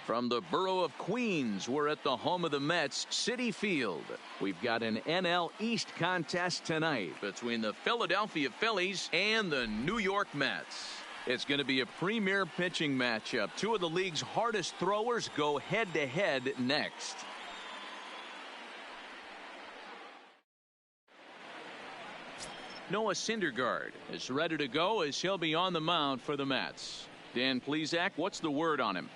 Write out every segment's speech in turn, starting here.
From the borough of Queens, we're at the home of the Mets, Citi Field. We've got an NL East contest tonight between the Philadelphia Phillies and the New York Mets. It's going to be a premier pitching matchup. Two of the league's hardest throwers go head-to-head next. Noah Syndergaard is ready to go as he'll be on the mound for the Mets. Dan Plesac, what's the word on him?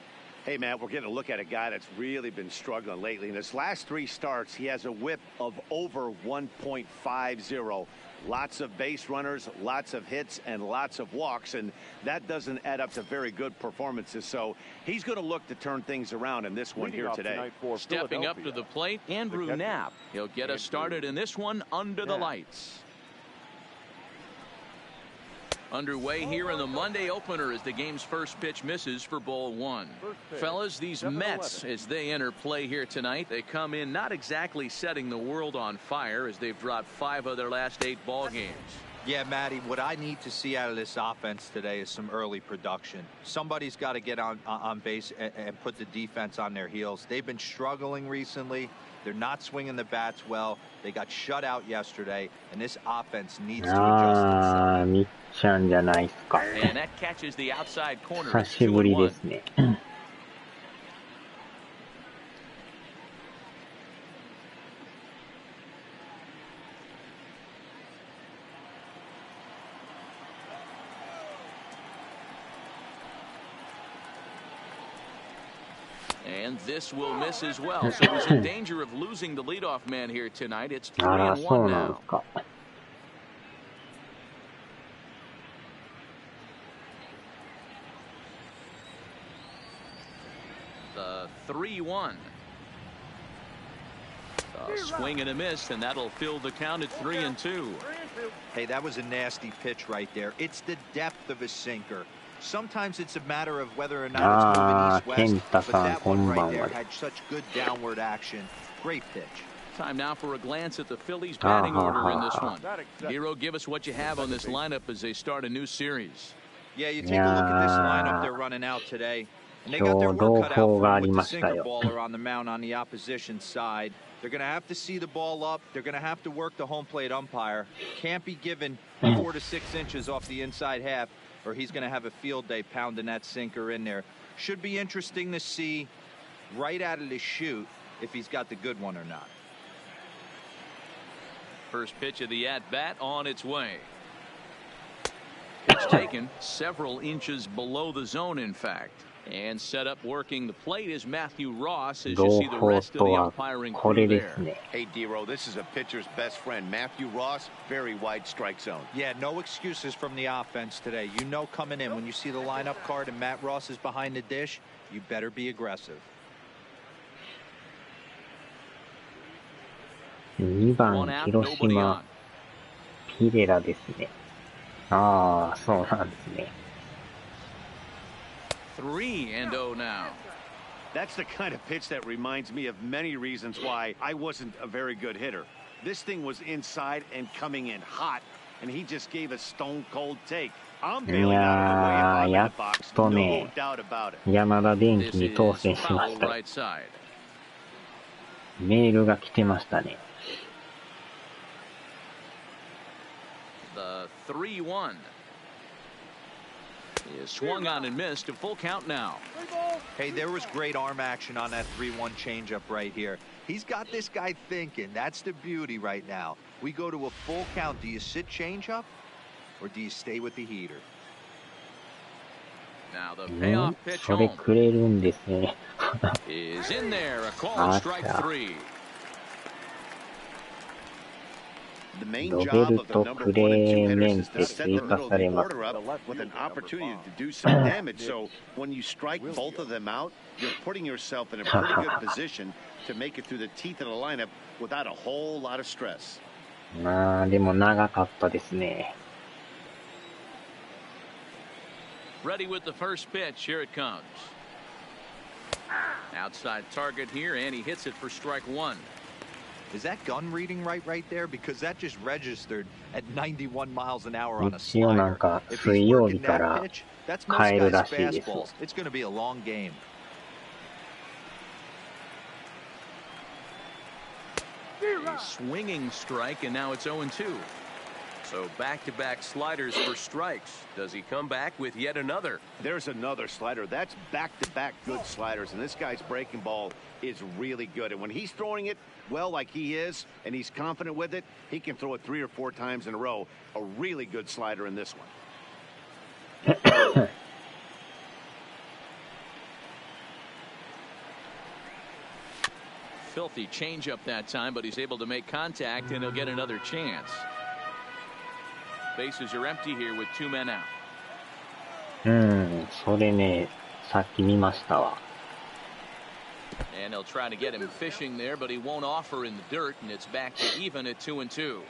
Hey, Matt, we're getting a look at a guy that's really been struggling lately. In his last 3 starts, he has a whip of over 1.50. Lots of base runners, lots of hits, and lots of walks, and that doesn't add up to very good performances. So he's going to look to turn things around in this one here today. Stepping up to the plate, Andrew Knapp. He'll get us started in this one under the lights. Underway here in the Monday opener as the game's first pitch misses for ball 1. Fellas, these Mets, as they enter play here tonight, they come in not exactly setting the world on fire as they've dropped 5 of their last 8 ball games. Yeah, Matty, what I need to see out of this offense today is some early production. Somebody's got to get on base and put the defense on their heels. They've been struggling recently. They're not swinging the bats well. They got shut out yesterday, and this offense needs to adjust itself. ちゃんじゃないですか。And that catches the outside corner. 久しぶりですね。And this will miss as well. So he's in danger of losing the leadoff man here tonight. It's あら、そう 3-1 なんで now. すか。The 3-1. A swing and a miss, and that'll fill the count at 3-2. Hey, that was a nasty pitch right there. It's the depth of a sinker. Sometimes it's a matter of whether or not it's moving east-west, but that one right there had such good downward action. Great pitch. Time now for a glance at the Phillies batting order in this one. Hero, give us what you have on this lineup as they start a new series. Yeah, you take a look at this lineup they're running out today. And they got their work cut out for them with the sinker baller on the mound on the opposition side. They're going to have to see the ball up. They're going to have to work the home plate umpire. Can't be given 4 to 6 inches off the inside half, or he's going to have a field day pounding that sinker in there. Should be interesting to see right out of the chute if he's got the good one or not. First pitch of the at-bat on its way. Pitch taken several inches below the zone, in fact. And set up working the plate is Matthew Ross as you see the rest of the umpiring crew there. Hey, D-Row, this is a pitcher's best friend. Matthew Ross, very wide strike zone. Yeah, no excuses from the offense today. You know coming in, when you see the lineup card and Matt Ross is behind the dish, you better be aggressive. 2番、広島、ピレラですね。ああ、そうなんですね。3-0 now. That's the kind of pitch that reminds me of many reasons why I wasn't a very good hitter. This thing was inside and coming in hot, and he just gave a stone cold take. I'm bailing out of the way of the box, no doubt about it. 山田電機に当選しました。メールが来てましたね。The 3-1. Is swung on and missed. A full count now. Hey, there was great arm action on that 3-1 changeup right here. He's got this guy thinking. That's the beauty right now. We go to a full count. Do you sit changeup or do you stay with the heater? Now the payoff pitch それくれるんですね。is in there. A call strike 3. The main job of the number 1 and 2 hitters is to set the middle of the order up with an opportunity to do some damage. So when you strike both of them out, you're putting yourself in a pretty good position to make it through the teeth of the lineup without a whole lot of stress. まあでも長かったですね。Ready with the first pitch. Here it comes. Outside target here, and he hits it for strike 1. Is that gun reading right there? Because that just registered at 91 miles an hour on a slider. 一応なんか水曜日から変えるらしいです。It's going to be a long game. A swinging strike, and now it's 0-2. So back-to-back sliders for strikes. Does he come back with yet another? There's another slider. That's back-to-back good sliders, and this guy's breaking ball is really good. And when he's throwing it well like he is, and he's confident with it, he can throw it 3 or 4 times in a row. A really good slider in this one. Filthy changeup that time, but he's able to make contact, and he'll get another chance. Bases are empty here with 2 men out. それね、さっき見ましたわ。And they'll try to get him fishing there, but he won't offer in the dirt, and it's back to even at 2-2.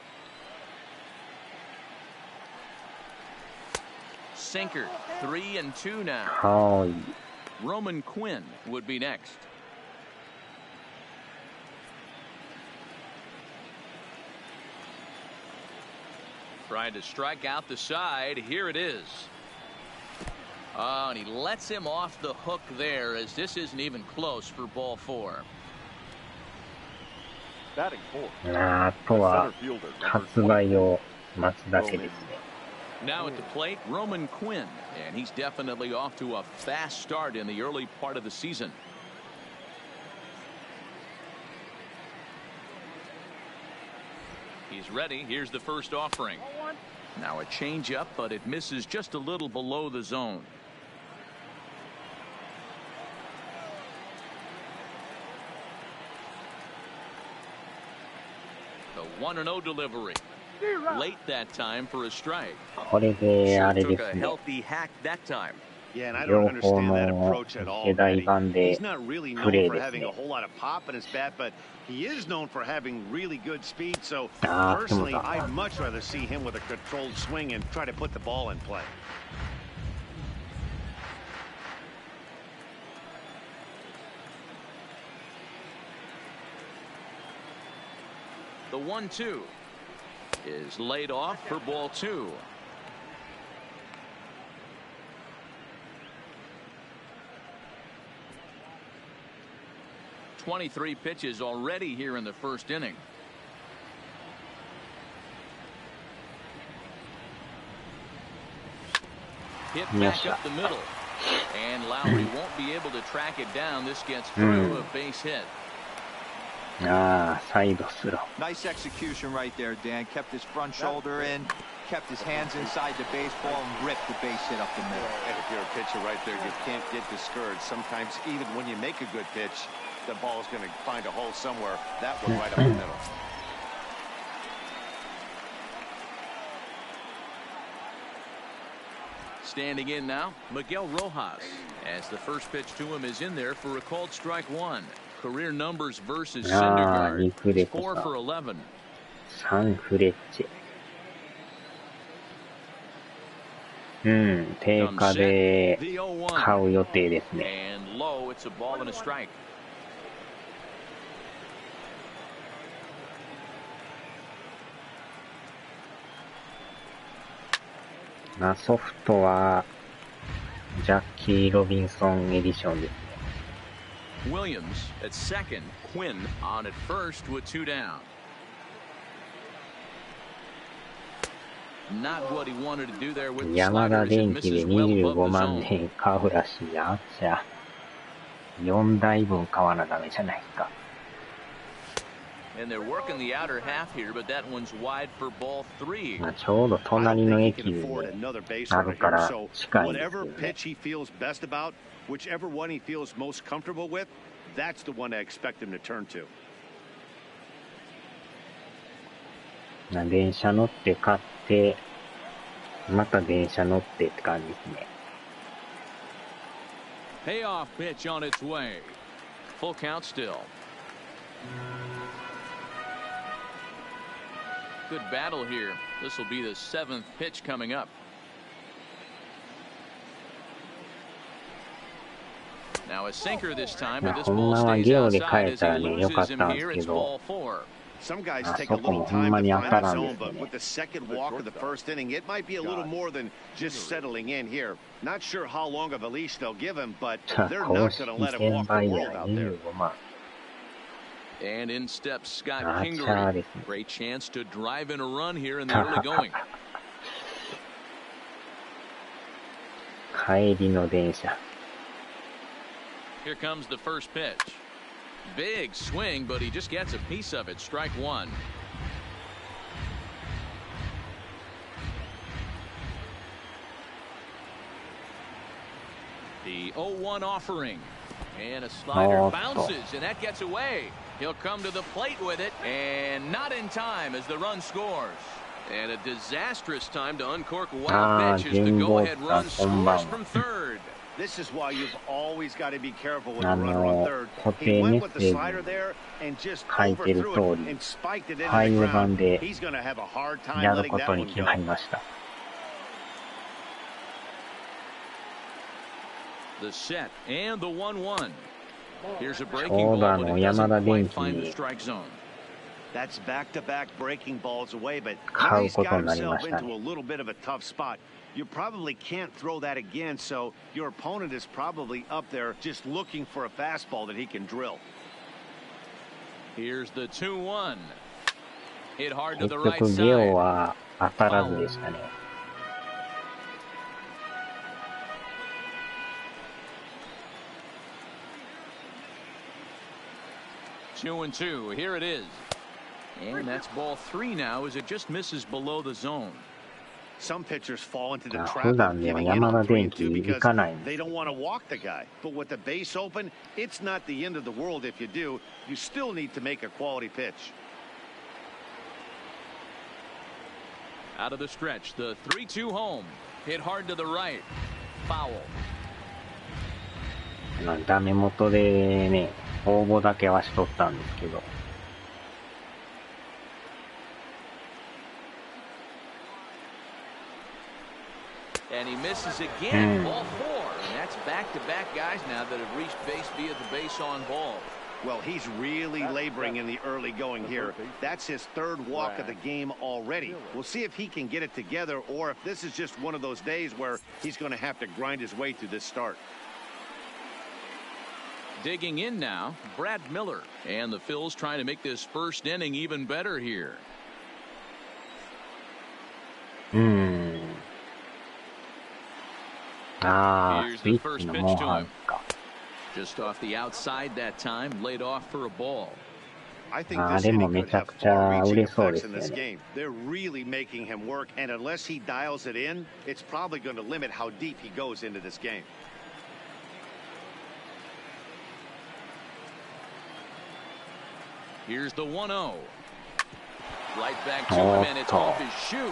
Sinker, 3-2 now. はい。Roman Quinn would be next. Trying to strike out the side. Here it is. Oh, and he lets him off the hook there, as this isn't even close for ball 4. あとは発売を待つだけですね。Now at the plate, Roman Quinn, and he's definitely off to a fast start in the early part of the season. He's ready. Here's the first offering. Now a changeup, but it misses just a little below the zone. The 1-0 delivery. Late that time for a strike. これであれで Took す a ね。 healthy hack that time. Yeah, and I 両 don't 方 understand that の approach at all. 世代版 He's で not really プレ known ー for です having ね a。whole lot of pop in his bat, but he is known for having really good speed. So あー、でも personally, だ。 I'd much rather see him with a controlled swing and try to put the ball in play. The 1-2 is laid off for ball 2. .23 pitches already here in the first inning. Hit back up the middle, and Lowry won't be able to track it down. This gets through a base hit. ああ、サイドスロー。 Nice execution right there, Dan. Kept his front shoulder in, kept his hands inside the baseball, and ripped the base hit up the middle. And if you're a pitcher right there, you can't get discouraged. Sometimes even when you make a good pitch, the ball is going to find a hole somewhere. That one right up the middle. Standing in now, Miguel Rojas, as the first pitch to him is in there for a called strike 1. Career numbers versus ああ、 Syndergaard. リクレッ 4 for ト 11. サンフレッチェ。定価で The 0-1. 買う予定ですね。 And low, it's a ball and a strike. まあ、ソフトはジャッキー・ロビンソンエディションですね。Williams at second, Quinn on at first with 2 down. Not what he wanted to do there with the 山田 sliders. It 電機で misses well 25 above the 万 zone. 円買うらしい。あっちゃ。4台分買わなダメじゃないか。And they're working the outer half here, but that one's wide for ball 3. まあちょうど隣の駅にあるから近いんですよ Whatever ね。 pitch he feels best about, whichever one he feels most comfortable with, that's the one I expect him to turn to. まあ電車乗って買って、また電車乗ってって感じですね。Payoff pitch on its way. Full count still. Good battle here. This will be the 7th pitch coming up. Now a sinker this time, but this ball stays outside as he loses him here. It's ball 4. Some guys Ah, take a little so time to many find the ataran zone, desu but ne. with the second walk of the first inning, it might be a little more than just settling in here. Not sure how long of a leash they'll give him, but they're not going to let him walk the world out there. 25万。And in steps Scott アーチャー Kingery. ですね。 Great chance to drive in a run here in the early going. 帰りの電車。 Here comes the first pitch. Big swing, but he just gets a piece of it. Strike one. The 0-1 offering. And a slider bounces, and that gets away. He'll come to the plate with it, and not in time as the run scores. And a disastrous time to uncork a wild pitch as the go-ahead run scores from third. This is why you've always got to be careful with the runner on third. He went with the slider there and just overthrew it and spiked it into the ground. He's going to have a hard time letting that one go. The set and the 1-1. Here's a breaking ball, but it doesn't quite find the strike zone. That's back-to-back breaking balls away, but now he's got himself into a little bit of a tough spot. You probably can't throw that again, so your opponent is probably up there just looking for a fastball that he can drill. Here's the 2-1. Hit hard to the right side. 2-2. Here it is. And that's ball 3 now as it just misses below the zone. Some pitchers fall into the trap of giving in on 3-2 because they don't want to walk the guy. But with the base open, it's not the end of the world if you do. You still need to make a quality pitch. Out of the stretch, the 3-2 home. Hit hard to the right. Foul. ダメ元でね、応募だけはしとったんですけど。And he misses again. Ball 4. And that's back-to-back guys now that have reached base via the base on ball. Well, he's really laboring in the early going here. That's his third walk of the game already. We'll see if he can get it together or if this is just one of those days where he's going to have to grind his way through this start. Digging in now, Brad Miller. And the Phils trying to make this first inning even better here. Here's the first pitch to him. Just off the outside that time, laid off for a ball. I think this inning could have far-reaching effects in this game. They're really making him work, and unless he dials it in, it's probably going to limit how deep he goes into this game. Here's the 1-0. Right back to him, and it's off his shoe.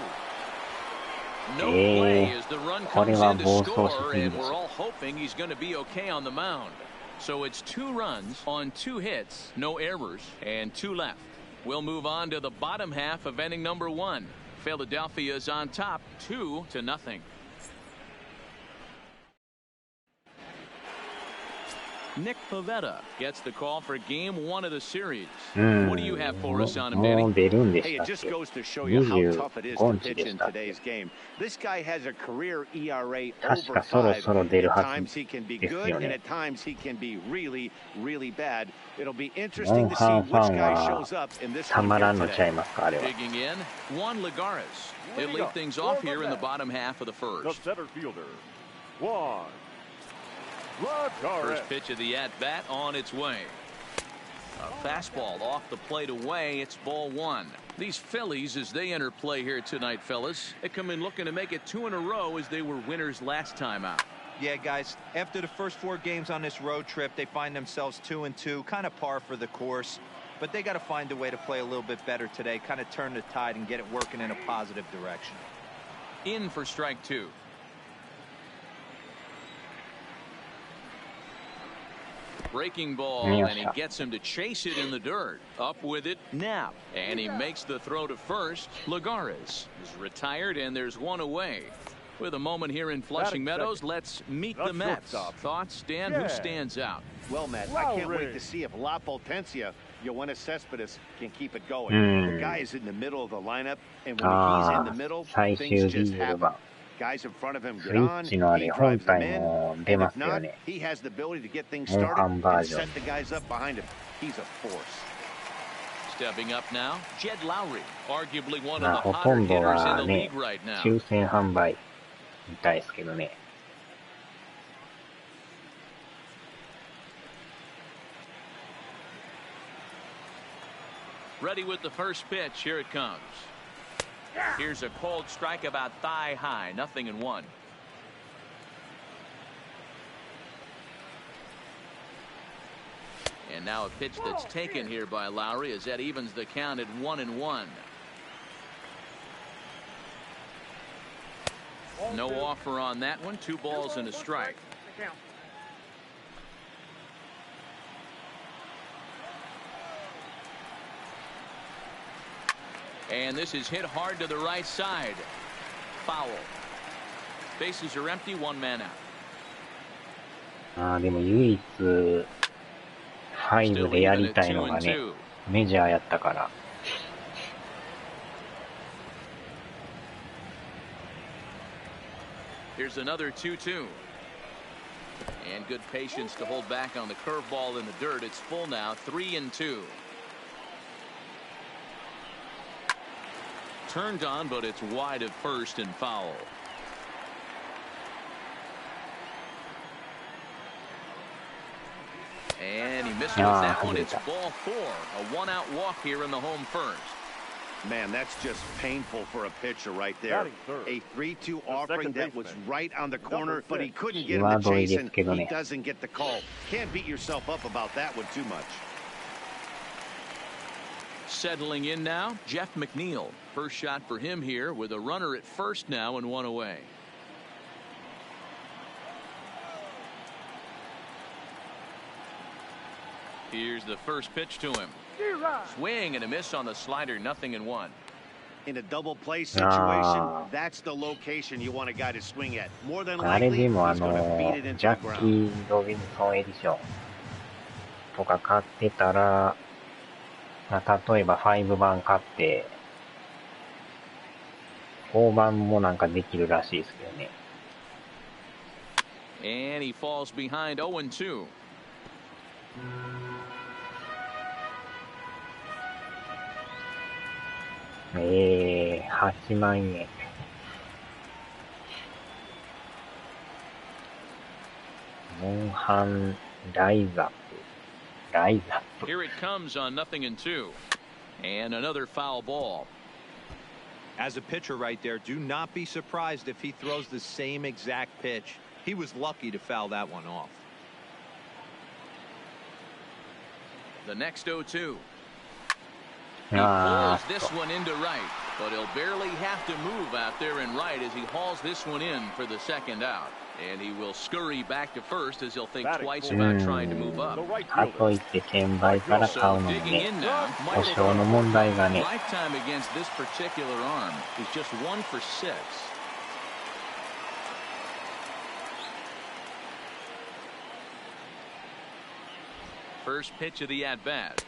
No play as the run comes in to score, and we're all hoping he's going to be okay on the mound. So it's 2 runs on 2 hits, no errors, and 2 left. We'll move on to the bottom half of inning number 1. Philadelphia is on top, 2-0. Nick Pivetta gets the call for game 1 of the series. What do you have for us on him, Danny? Hey, it just goes to show you how tough it is to pitch in today's game. This guy has a career ERA over 5. At times he can be good, and at times he can be really, really bad. It'll be interesting to see which guy shows up in this one here today. Digging in, Juan Lagares. He'll lead things off here in the bottom half of the first. The center fielder, Juan. First pitch of the at-bat on its way. A fastball off the plate away. It's ball 1. These Phillies, as they enter play here tonight, fellas, they come in looking to make it 2 in a row as they were winners last time out. Yeah, guys, after the first 4 games on this road trip, they find themselves 2-2, kind of par for the course. But they got to find a way to play a little bit better today, kind of turn the tide and get it working in a positive direction. In for strike 2. Breaking ball, and he gets him to chase it in the dirt. Up with it, Knapp. And he makes the throw to first. Lagares is retired, and there's 1 away. With a moment here in Flushing Meadows, let's meet the Mets. Thoughts, Dan? Who stands out? Well, Matt, I can't wait to see if La Potencia, Yoenis Cespedes, can keep it going. The guy is in the middle of the lineup, and when he's in the middle, things just happen. Guys in front of him get on, he drives them in, and if not, he has the ability to get things started and set the guys up behind him. He's a force. Stepping up now, Jed Lowry, arguably one まあ of the ほと hotter んど hitters in は the ね league right now. 抽選販売みたいですけどね。Ready with the first pitch. Here it comes. Here's a cold strike about thigh high. 0-1. And now a pitch that's taken here by Lowry as that evens the count at 1-1. No offer on that one. 2 balls and a strike. And this is hit hard to the right side. Foul. Bases are empty. 1 man out. でも唯一ファイブでやりたいのがね、メジャーやったから。Here's another 2-2. And good patience to hold back on the curveball in the dirt. It's full now. 3-2. Turned on, but it's wide at first and foul. And he misses that one. It's ball 4. A 1-out walk here in the home first. Man, that's just painful for a pitcher right there. A 3-2 offering that was right on the corner, but he couldn't get him to chase, and he doesn't get the call. Can't beat yourself up about that one too much. Settling in now, Jeff McNeil. First shot for him here with a runner at first now and 1 away. Here's the first pitch to him. Swing and a miss on the slider. 0-1. In a double play situation, that's the location you want a guy to swing at. More than あれ likely, で he's も going to beat it into ジャ the ッキ ground. ー・ロビンソンエディションとか買ってたら、まあ、例えば5番買って、4番もなんかできるらしいですけどね。And he falls behind 0-2. 8万円。モンハン・ライザップ。Here it comes on 0-2. And another foul ball. As a pitcher right there, do not be surprised if he throws the same exact pitch. He was lucky to foul that one off. The next 0-2. He pulls this one into right, but he'll barely have to move out there in right as he hauls this one in for the second out. And he will scurry back to first as he'll think twice about trying to move up. かといって転売から買うのもね、故障の問題がね。 Lifetime against this particular arm is just 1 for 6. First pitch of the at-bat.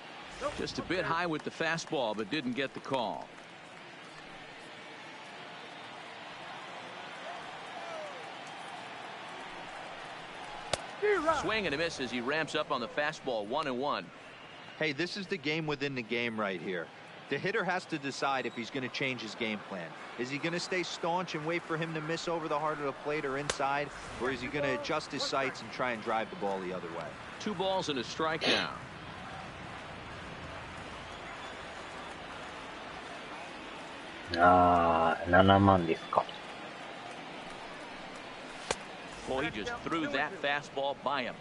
Just a bit high with the fastball, but didn't get the call. Swing and a miss as he ramps up on the fastball. 1-1. Hey, this is the game within the game right here. The hitter has to decide if he's going to change his game plan. Is he going to stay staunch and wait for him to miss over the heart of the plate or inside, or is he going to adjust his sights and try and drive the ball the other way? 2 balls and a strike now. Ah, 7万ですか。 Boy, he just threw that fastball by him.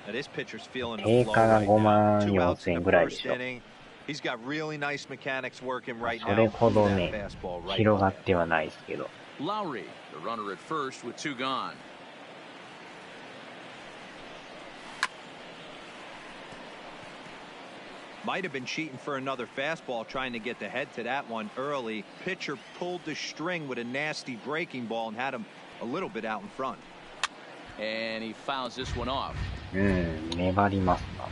Now this pitcher's feeling the 定 flow 価が right 5 now. 万 2 4 outs 千 in ぐ the らいで first しょ。 inning. He's got really nice mechanics working right それ now. ほど That ね、 fastball right 広が by っ him. てはないですけど。 Lowry, the runner at first with 2 gone. Might have been cheating for another fastball, trying to get the head to that one early. Pitcher pulled the string with a nasty breaking ball and had him a little bit out in front. And he fouls this one off. 粘りますな。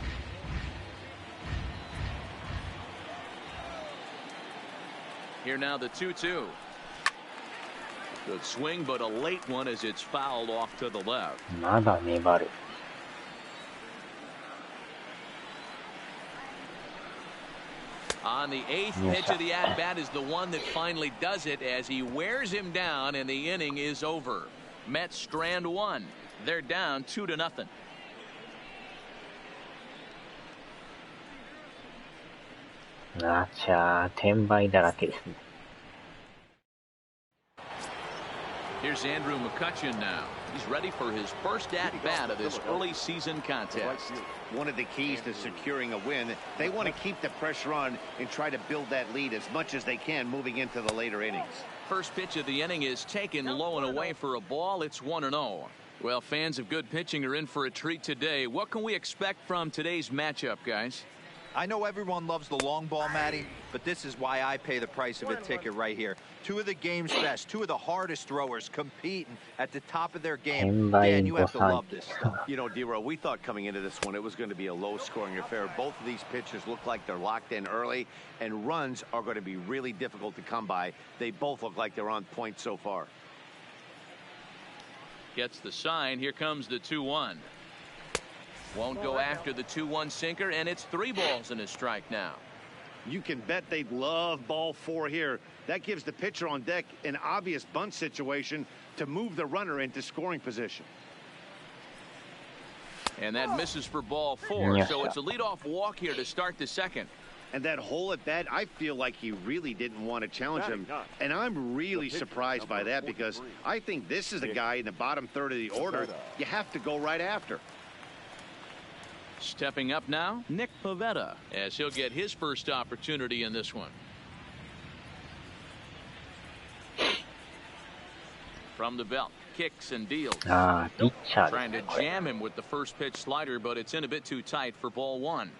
Here now the 2-2. Good swing, but a late one as it's fouled off to the left. まだ粘る。On the 8th pitch of the at-bat is the one that finally does it as he wears him down and the inning is over. Mets strand one. They're down 2-0. あちゃー、転売だらけですね。Here's Andrew McCutcheon now. He's ready for his first at-bat of this early season contest. One of the keys to securing a win, they want to keep the pressure on and try to build that lead as much as they can moving into the later innings. First pitch of the inning is taken low and away for a ball. It's 1-0. Well, fans of good pitching are in for a treat today. What can we expect from today's matchup, guys? I know everyone loves the long ball, Matty, but this is why I pay the price of a ticket right here. Two of the game's best, two of the hardest throwers competing at the top of their game. Man, you have to love this stuff. You know, D-Row, we thought coming into this one it was going to be a low-scoring affair. Both of these pitchers look like they're locked in early, and runs are going to be really difficult to come by. They both look like they're on point so far. Gets the sign. Here comes the 2-1. Won't go after the 2-1 sinker, and it's 3 balls and a strike now. You can bet they'd love ball 4 here. That gives the pitcher on deck an obvious bunt situation to move the runner into scoring position. And that misses for ball 4, so it's a leadoff walk here to start the second. And that hole at bat, I feel like he really didn't want to challenge him. And I'm really surprised by that because I think this is the guy in the bottom third of the order you have to go right after. Stepping up now, Nick Pivetta, as he'll get his first opportunity in this one. From the belt, kicks and deals. Trying to jam him with the first pitch slider, but it's in a bit too tight for ball 1.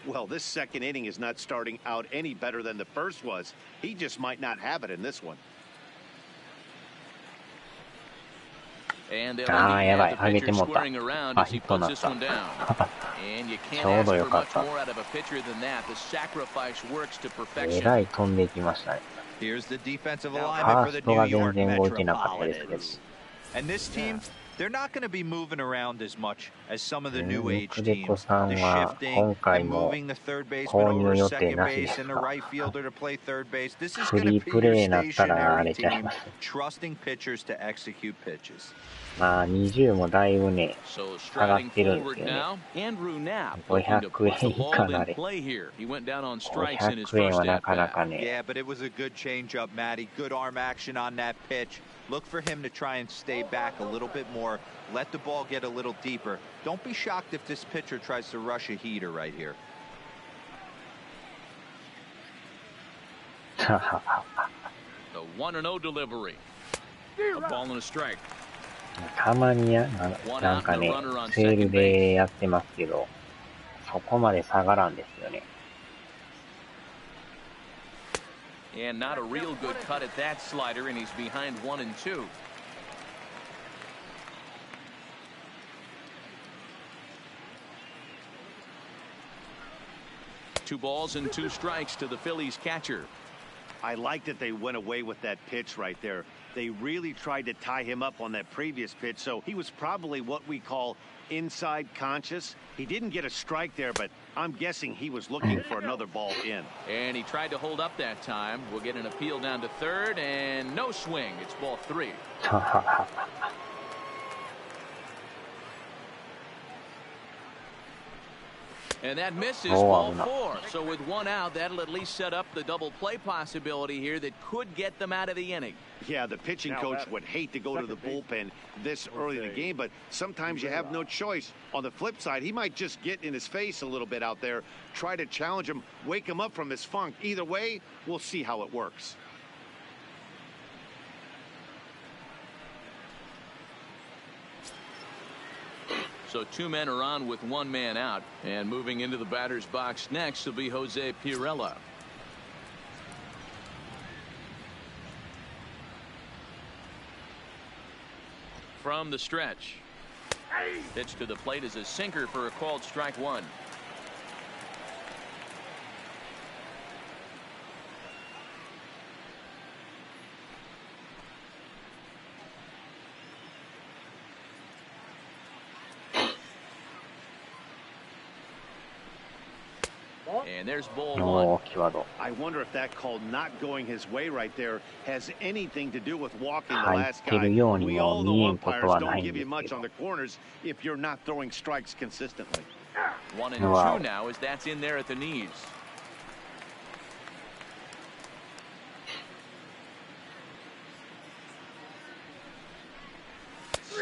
Well, this second inning is not starting out any better than the first was. He just might not have it in this one. And they'll have the pitcher squaring around as he puts this one down. And you can't ask for much more out of a pitcher than that. The sacrifice works to perfection. Here's the defensive alignment for the New York Metropolitans. And this team, they're not going to be moving around as much as some of the new age teams. The shifting and moving the third baseman over to second base and the right fielder to play third base. This is going to be your stationary team, trusting pitchers to execute pitches. まあ20もだいぶね、下がってるんですよね。500円以下なれ。500円はなかなかね。Yeah, but it was a good changeup, Matty. Good arm action on that pitch. Look for him to try and stay back a little bit more. Let the ball get a little deeper. Don't be shocked if this pitcher tries to rush a heater right here. The 1-0 delivery. A ball and a strike. たまになんかね、セールでやってますけど、そこまで下がらんですよね。And not a real good cut at that slider, and he's behind 1 and 2. Two balls and 2 strikes to the Phillies catcher. I like that they went away with that pitch right there. They really tried to tie him up on that previous pitch, so he was probably what we call inside conscious. He didn't get a strike there, but I'm guessing he was looking for another ball in. And he tried to hold up that time. We'll get an appeal down to third, and no swing. It's ball 3. And that misses ball 4. So with 1 out, that'll at least set up the double play possibility here that could get them out of the inning. Yeah, the pitching coach would hate to go to the bullpen this early in the game, but sometimes you have no choice. On the flip side, he might just get in his face a little bit out there, try to challenge him, wake him up from his funk. Either way, we'll see how it works. So 2 men are on with 1 man out, and moving into the batter's box next will be Jose Pirela. From the stretch, pitch to the plate is a sinker for a called strike 1. And there's ball お one. ー、際ど。 I wonder if that call not going his way right there has anything to do with walking the 入 last ってる guy. ように We も all 見え know んこと umpires はな don't いん give で you す much け on ど。 the corners if you're not throwing strikes consistently. 1 and わお。 2 now as that's in there at the knees.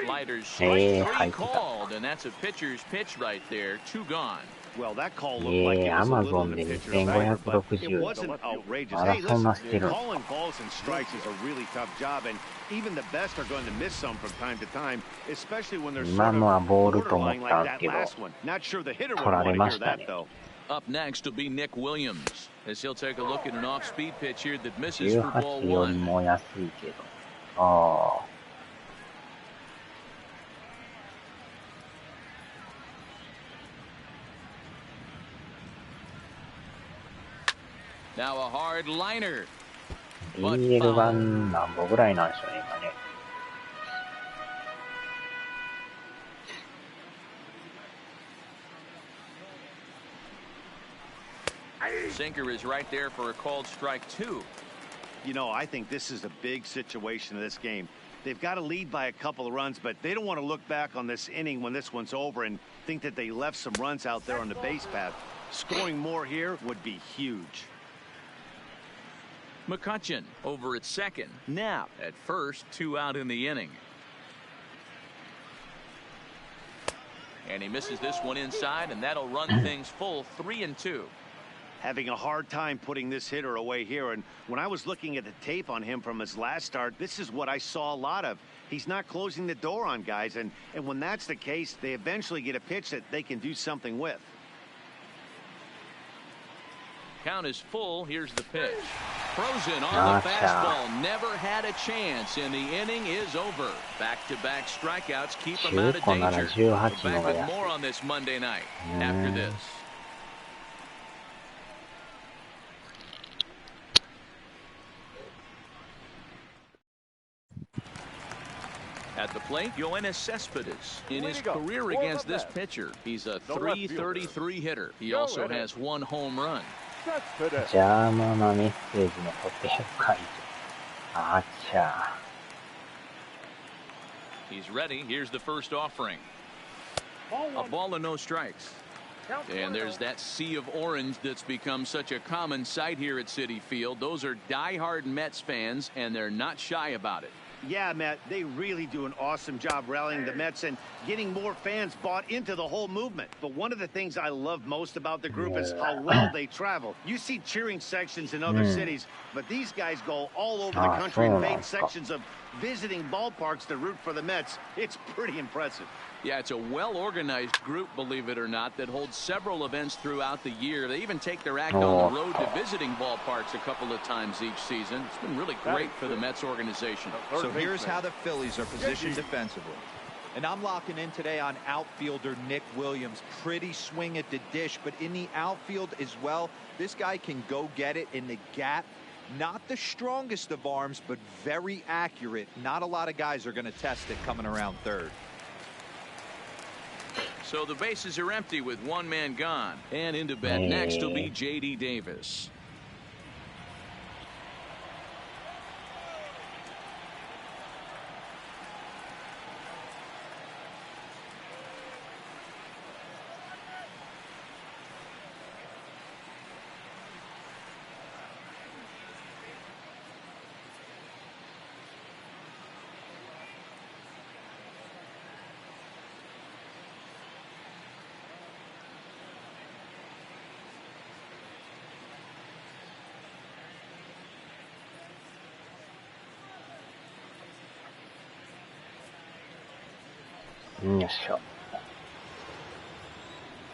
Sliders strike 3 called, and that's a pitcher's pitch right there. 2 gone. Well, that call looked like it was a little in the pitcher's favor, but it wasn't outrageous. まだ Hey, そんな listen, してる。 calling balls and strikes is a really tough job, and even the best are going to miss some from time to time, especially when they're 今 sort のは of ボールと思っ borderline たん like です that けど、 last one. Not sure the hitter would 取ら want れ to ま hear した that, ね。though. Up next will be Nick Williams as he'll take a look at an off-speed pitch here that misses for 18 ball より 1. も安いけど。ああ。Now a hard liner. BL 版何本ぐらいなんでしょうね、今ね。Sinker is right there for a called strike 2. You know, I think this is a big situation in this game. They've got to lead by a couple of runs, but they don't want to look back on this inning when this one's over and think that they left some runs out there on the base path. Scoring more here would be huge. McCutcheon over at second. Knapp at first, 2 out in the inning. And he misses this one inside, and that'll run things full 3 and 2. Having a hard time putting this hitter away here, and when I was looking at the tape on him from his last start, this is what I saw a lot of. He's not closing the door on guys, and when that's the case, they eventually get a pitch that they can do something with. Count is full. Here's the pitch. Frozen on the fastball. Never had a chance, and the inning is over. Back-to-back strikeouts keep him out of danger. We're back with more on this Monday night after this. At the plate, Yoenis Cespedes. In his career against this pitcher, he's a .333 hitter. He also has 1 home run. 邪魔なメッセージの固定解除。あっちゃ。 He's ready. Here's the first offering. A ball and no strikes. And there's that sea of orange that's become such a common sight here at Citi Field. Those are diehard Mets fans, and they're not shy about it. Yeah, Matt, they really do an awesome job rallying the Mets and getting more fans bought into the whole movement. But one of the things I love most about the group is how well they travel. You see cheering sections in other cities, but these guys go all over the country and made sections of visiting ballparks to root for the Mets. It's pretty impressive. Yeah, it's a well-organized group, believe it or not, that holds several events throughout the year. They even take their act on the road to visiting ballparks a couple of times each season. It's been really great for the Mets organization. So here's how the Phillies are positioned defensively. And I'm locking in today on outfielder Nick Williams. Pretty swing at the dish, but in the outfield as well, this guy can go get it in the gap. Not the strongest of arms, but very accurate. Not a lot of guys are going to test it coming around third. So the bases are empty with 1 man gone. And into bat next will be J.D. Davis.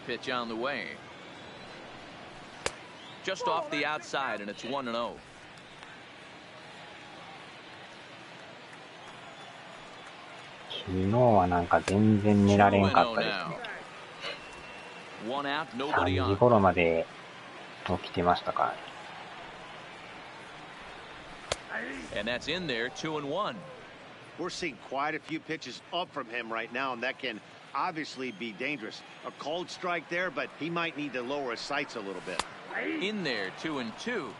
Pitch on the way. Just off the outside, and it's 1-0. One out, nobody on. 3時頃まで起きてましたからね。 And that's in there, 2-1. We're seeing quite a few pitches up from him right now, and that can obviously be dangerous. A cold strike there, but he might need to lower his sights a little bit. In there, 2-2.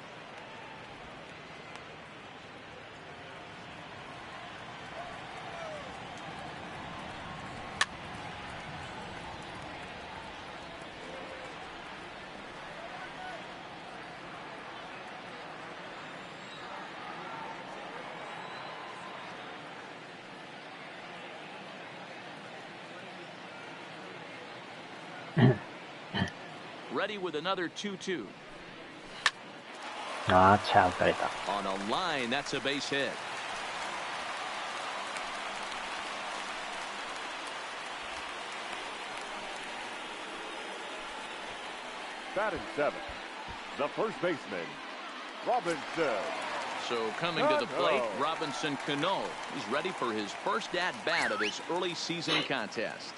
Ready with another 2-2. On a line, that's a base hit. Batting seventh, the first baseman, Robinson. So coming to the plate, Robinson Cano. He's ready for his first at-bat of his early season contest.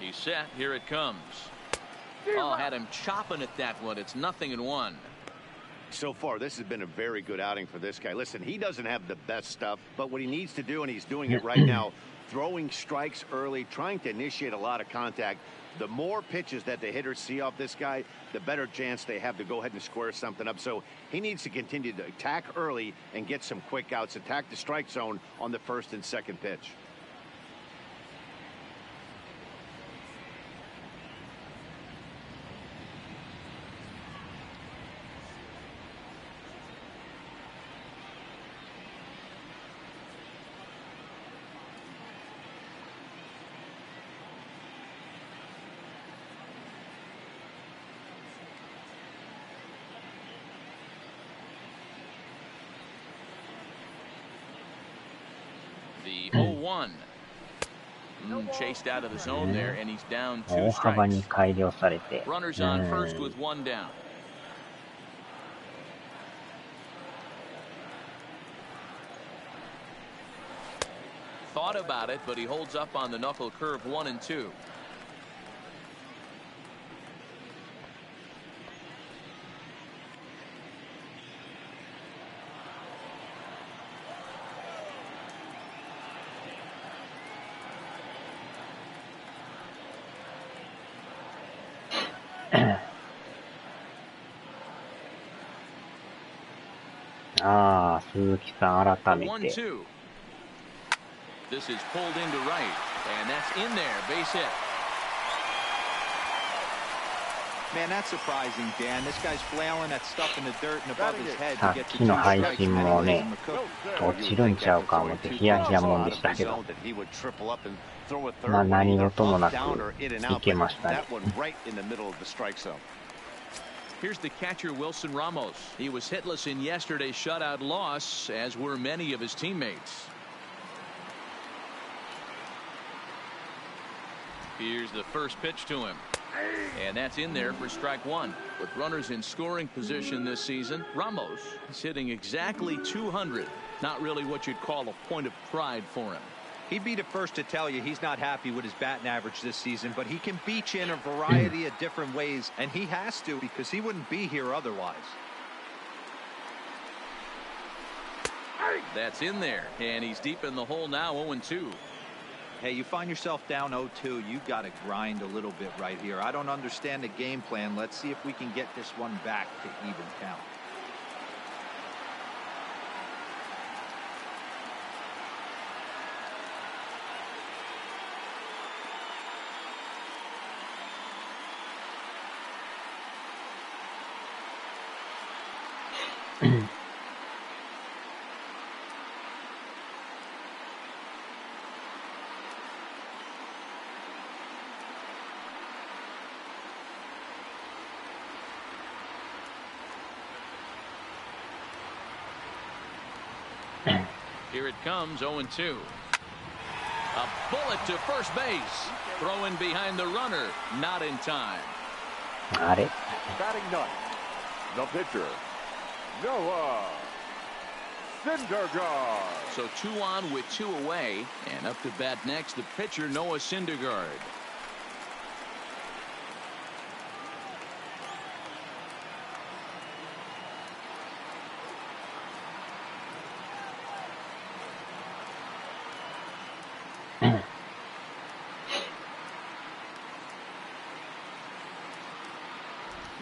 He's set. Here it comes. Oh, had him chopping at that one. It's 0-1. So far, this has been a very good outing for this guy. Listen, he doesn't have the best stuff, but what he needs to do, and he's doing it right now, throwing strikes early, trying to initiate a lot of contact. The more pitches that the hitters see off this guy, the better chance they have to go ahead and square something up. So he needs to continue to attack early and get some quick outs, attack the strike zone on the first and second pitch. The 0-1. Chased out of the zone there, and he's down 2 strikes. Runners on first with 1 down. Thought about it, but he holds up on the knuckle curve 1 and 2. This is pulled into right, and that's in there. Base hit. Man, that's surprising, Dan. This guy's flailing that stuff in the dirt and above his head to get to 2 strikes. もね、落ちるんちゃうか思ってヒヤヒヤもんでしたけど、まあ何事もなくいけましたね。Here's the catcher, Wilson Ramos. He was hitless in yesterday's shutout loss, as were many of his teammates. Here's the first pitch to him. And that's in there for strike 1. With runners in scoring position this season, Ramos is hitting exactly 200. Not really what you'd call a point of pride for him. He'd be the first to tell you he's not happy with his batting average this season, but he can beat you in a variety of different ways, and he has to because he wouldn't be here otherwise. That's in there, and he's deep in the hole now, 0-2. Hey, you find yourself down 0-2, you got to grind a little bit right here. I don't understand the game plan. Let's see if we can get this one back to even count. Here it comes, 0-2. A bullet to first base. Throw in behind the runner. Not in time. Batting ninth, the pitcher, Noah Syndergaard. So 2 on with 2 away. And up to bat next, the pitcher, Noah Syndergaard.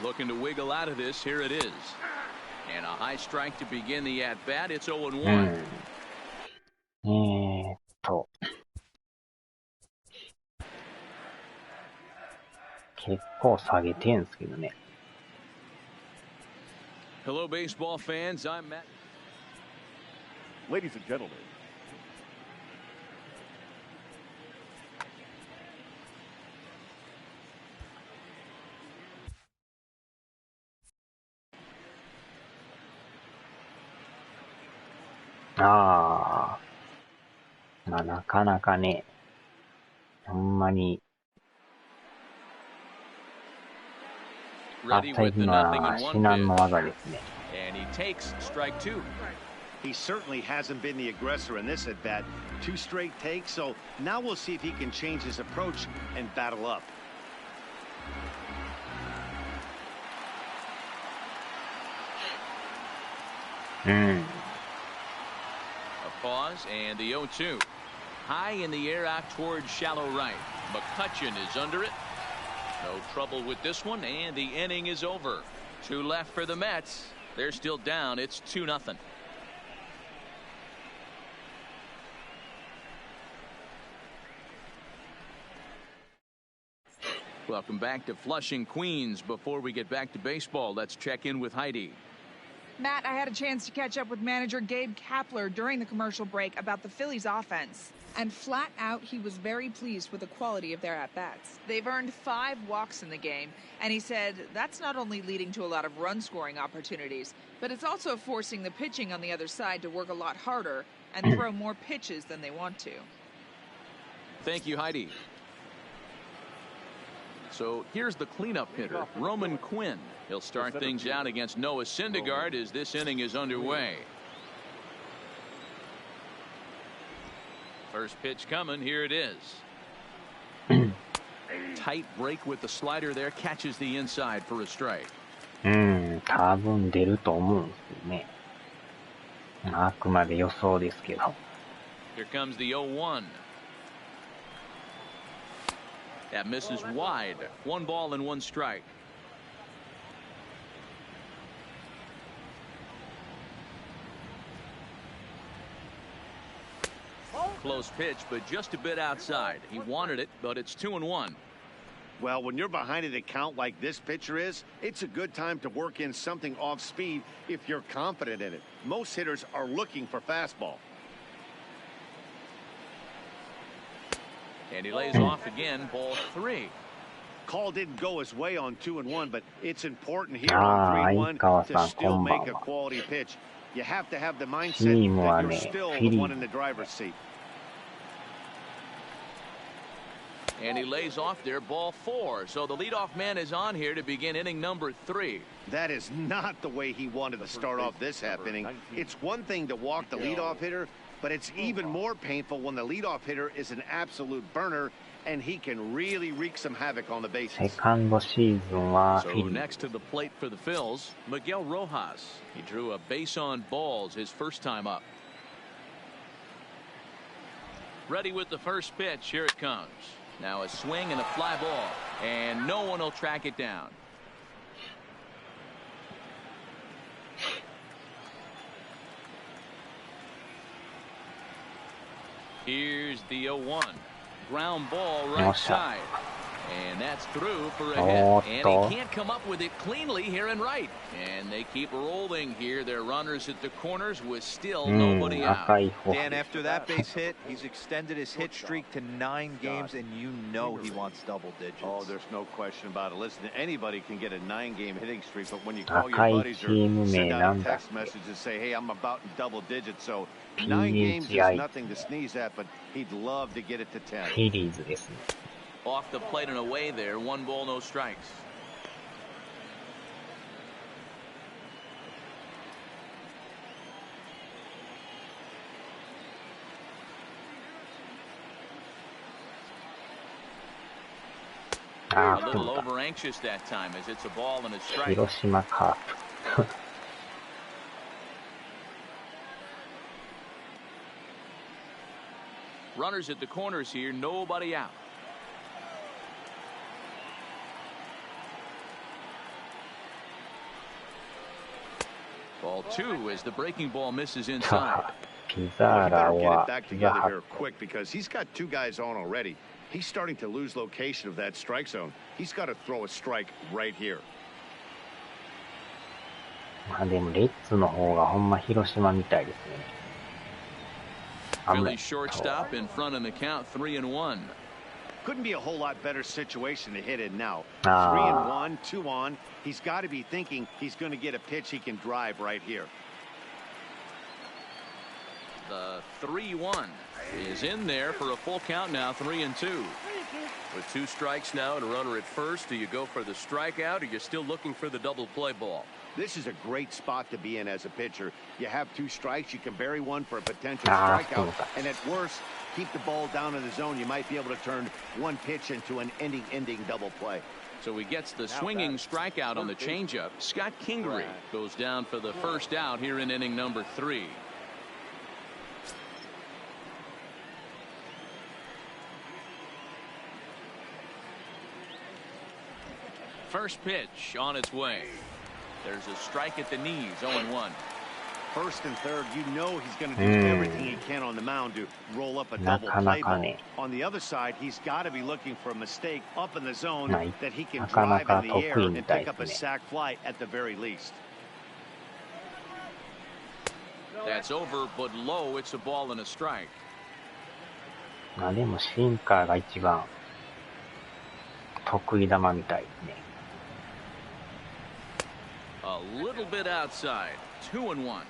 Looking to wiggle out of this. Here it is. And a high strike to begin the at bat. It's 0-1. 結構下げてんすけどね。Hello, baseball fans. I'm Matt. Ladies and gentlemen.まあなかなかね、ほんまに、最近は至難の技ですね。He certainly hasn't been the aggressor in this at bat. 2 straight takes, so now we'll see if he can change his approach and battle up. A pause and the 0-2. High in the air out towards shallow right. McCutcheon is under it. No trouble with this one, and the inning is over. 2 left for the Mets. They're still down. It's 2-0. Welcome back to Flushing, Queens. Before we get back to baseball, let's check in with Heidi. Matt, I had a chance to catch up with manager Gabe Kapler during the commercial break about the Phillies' offense. And flat out, he was very pleased with the quality of their at-bats. They've earned 5 walks in the game, and he said that's not only leading to a lot of run-scoring opportunities, but it's also forcing the pitching on the other side to work a lot harder and throw more pitches than they want to. Thank you, Heidi. So here's the cleanup hitter, Roman Quinn. He'll start things out against Noah Syndergaard as this inning is underway. First pitch coming. Here it is. Tight break with the slider there. Catches the inside for a strike. 多分出ると思うんですけどね。あくまで予想ですけど。Here comes the 0-1. That misses wide. 1 ball and 1 strike. Close pitch, but just a bit outside. He wanted it, but it's 2-1. Well, when you're behind an account like this pitcher is, it's a good time to work in something off speed if you're confident in it. Most hitters are looking for fastball. And he lays off again, ball 3. Call didn't go his way on 2-1, but it's important here on 3-1 to still make a quality pitch. You have to have the mindset that you're still the one in the driver's seat. And he lays off there, ball 4. So the leadoff man is on here to begin inning number 3. That is not the way he wanted to start off this half inning. It's one thing to walk the leadoff hitter, but it's even more painful when the leadoff hitter is an absolute burner and he can really wreak some havoc on the bases. セカンドシーズンは So next to the plate for the Phils, Miguel Rojas. He drew a base on balls his first time up. Ready with the first pitch. Here it comes. Now a swing and a fly ball, and no one will track it down. Here's the 0-1. Ground ball right side. And that's through for a hit. And he can't come up with it cleanly here and right. And they keep rolling here. Their runners at the corners with still nobody out. Dan, after that base hit, he's extended his hit streak to 9 games, and you know he wants double digits. Oh, there's no question about it. Listen, anybody can get a 9-game hitting streak, but when you call your buddies or send out a text message and say, hey, I'm about in double digits, so 9 games is nothing to sneeze at, but he'd love to get it to 10. フィリーズですね。Off the plate and away there. 1 ball, no strikes. A little over anxious that time as it's a ball and a strike. 広島カープ。Runners at the corners here. Nobody out. Ball 2 as the breaking ball misses inside. ピザーラは quick because he's got two guys on already. He's starting to lose location of that strike zone. He's got to throw a strike right here. まあでもレッツの方がほんま広島みたいですね。Phillies shortstop in front in the count, 3-1. Couldn't be a whole lot better situation to hit in now. 3-1, 2 on. He's got to be thinking he's going to get a pitch he can drive right here. The 3-1 is in there for a full count now, 3-2. With 2 strikes now and a runner at first, do you go for the strikeout or you're still looking for the double play ball? This is a great spot to be in as a pitcher. You have 2 strikes, you can bury one for a potential strikeout, and at worst, keep the ball down in the zone. You might be able to turn one pitch into an ending double play. So he gets the swinging strikeout on the changeup. Scott Kingery goes down for the first out here in inning number 3. First pitch on its way. There's a strike at the knees, 0-1. First and third, you know he's going to do everything he can on the mound to roll up a double play ball. On the other side, he's got to be looking for a mistake up in the zone that he can drive in the air and pick up a sac fly at the very least. That's over, but low. It's a ball and a strike. まあでもシンカーが一番得意球みたいですね。A little bit outside, 2-1.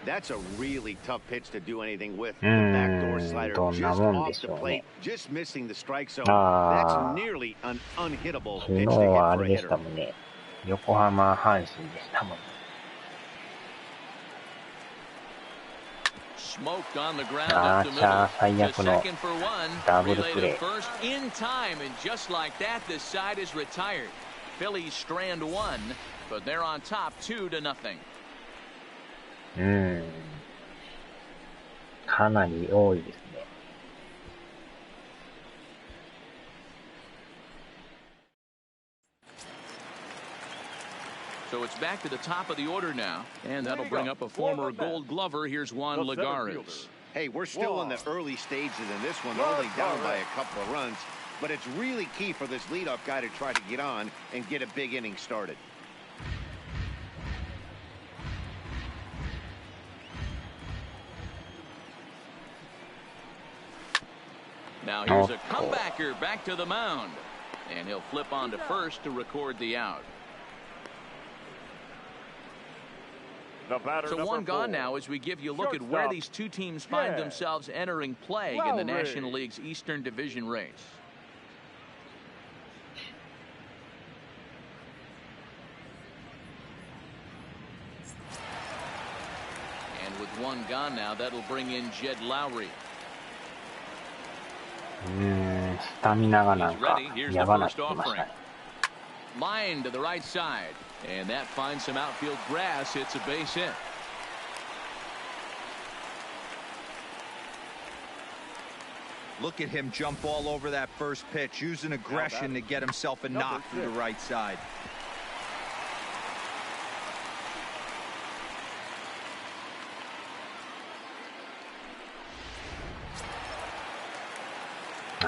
That's a really tough pitch to do anything with. The backdoor slider just off the plate, just missing the strike zone. That's nearly an unhittable pitch to hit for a hitter. 横浜阪神でしたもん。Smoked on the ground up the middle. To second for one. Relay to first in time, and just like that, this side is retired. Phillies strand 1, but they're on top 2-0. かなり多いですね。So it's back to the top of the order now, and that'll bring up a former Gold Glover. Here's Juan Lagares. Hey, we're still in the early stages in this one, only down by a couple of runs, but it's really key for this leadoff guy to try to get on and get a big inning started. Now here's a comebacker back to the mound, and he'll flip on to first to record the out. So one gone now as we give you a look at where these two teams find themselves entering play in the National League's Eastern Division race. And with one gone now, that'll bring in Jed Lowry. スタミナがなんかやばなってきましたね。Line to the right side, and that finds some outfield grass. It's a base hit. Look at him jump all over that first pitch, using aggression to get himself a knock through the right side.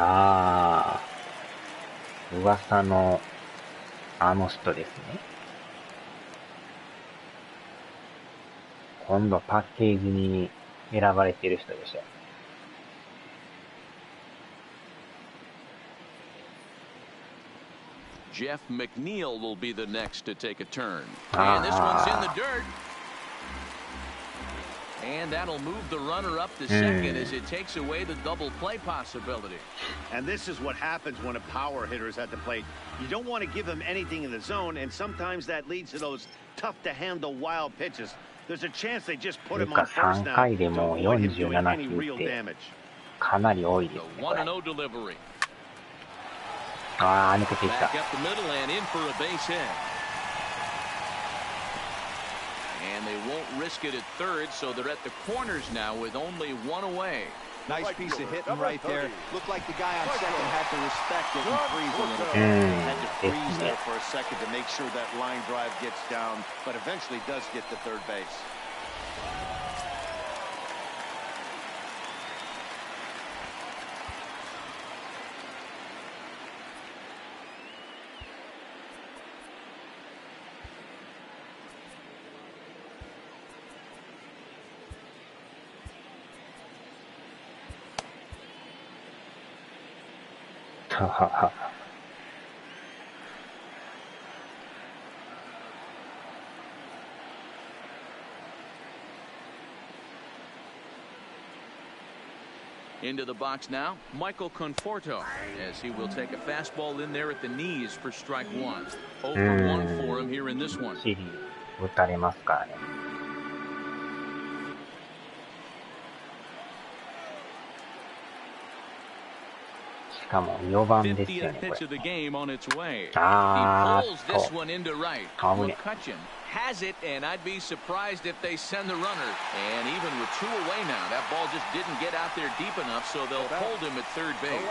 Ah, 噂のあの人ですね。今度パッケージに選ばれている人でしょ。Jeff McNeil will be the next to take a turn. And this one's in the dirt. And that'll move the runner up to second as it takes away the double play possibility. And this is what happens when a power hitter is at the plate. You don't want to give him anything in the zone, and sometimes that leads to those tough-to-handle wild pitches. There's a chance they just put him on first now to avoid him doing any real damage. かなり多いですね。 1-0 delivery. 抜けていった。 Back up the middle and in for a base hit. And they won't risk it at third, so they're at the corners now with only one away. Nice piece of hitting right there. Looked like the guy on second had to respect it and freeze a little bit. Had to freeze there for a second to make sure that line drive gets down, but eventually does get to third base. Into the box now, Michael Conforto, as he will take a fastball in there at the knees for strike one. 0 for 1 for him here in this one. 打たれますからね。しかも4番ですよね、これ。あーっと。McCutcheon has it, and I'd be surprised if they send the runner. And even with 2 away now, that ball just didn't get out there deep enough, so they'll hold him at third base.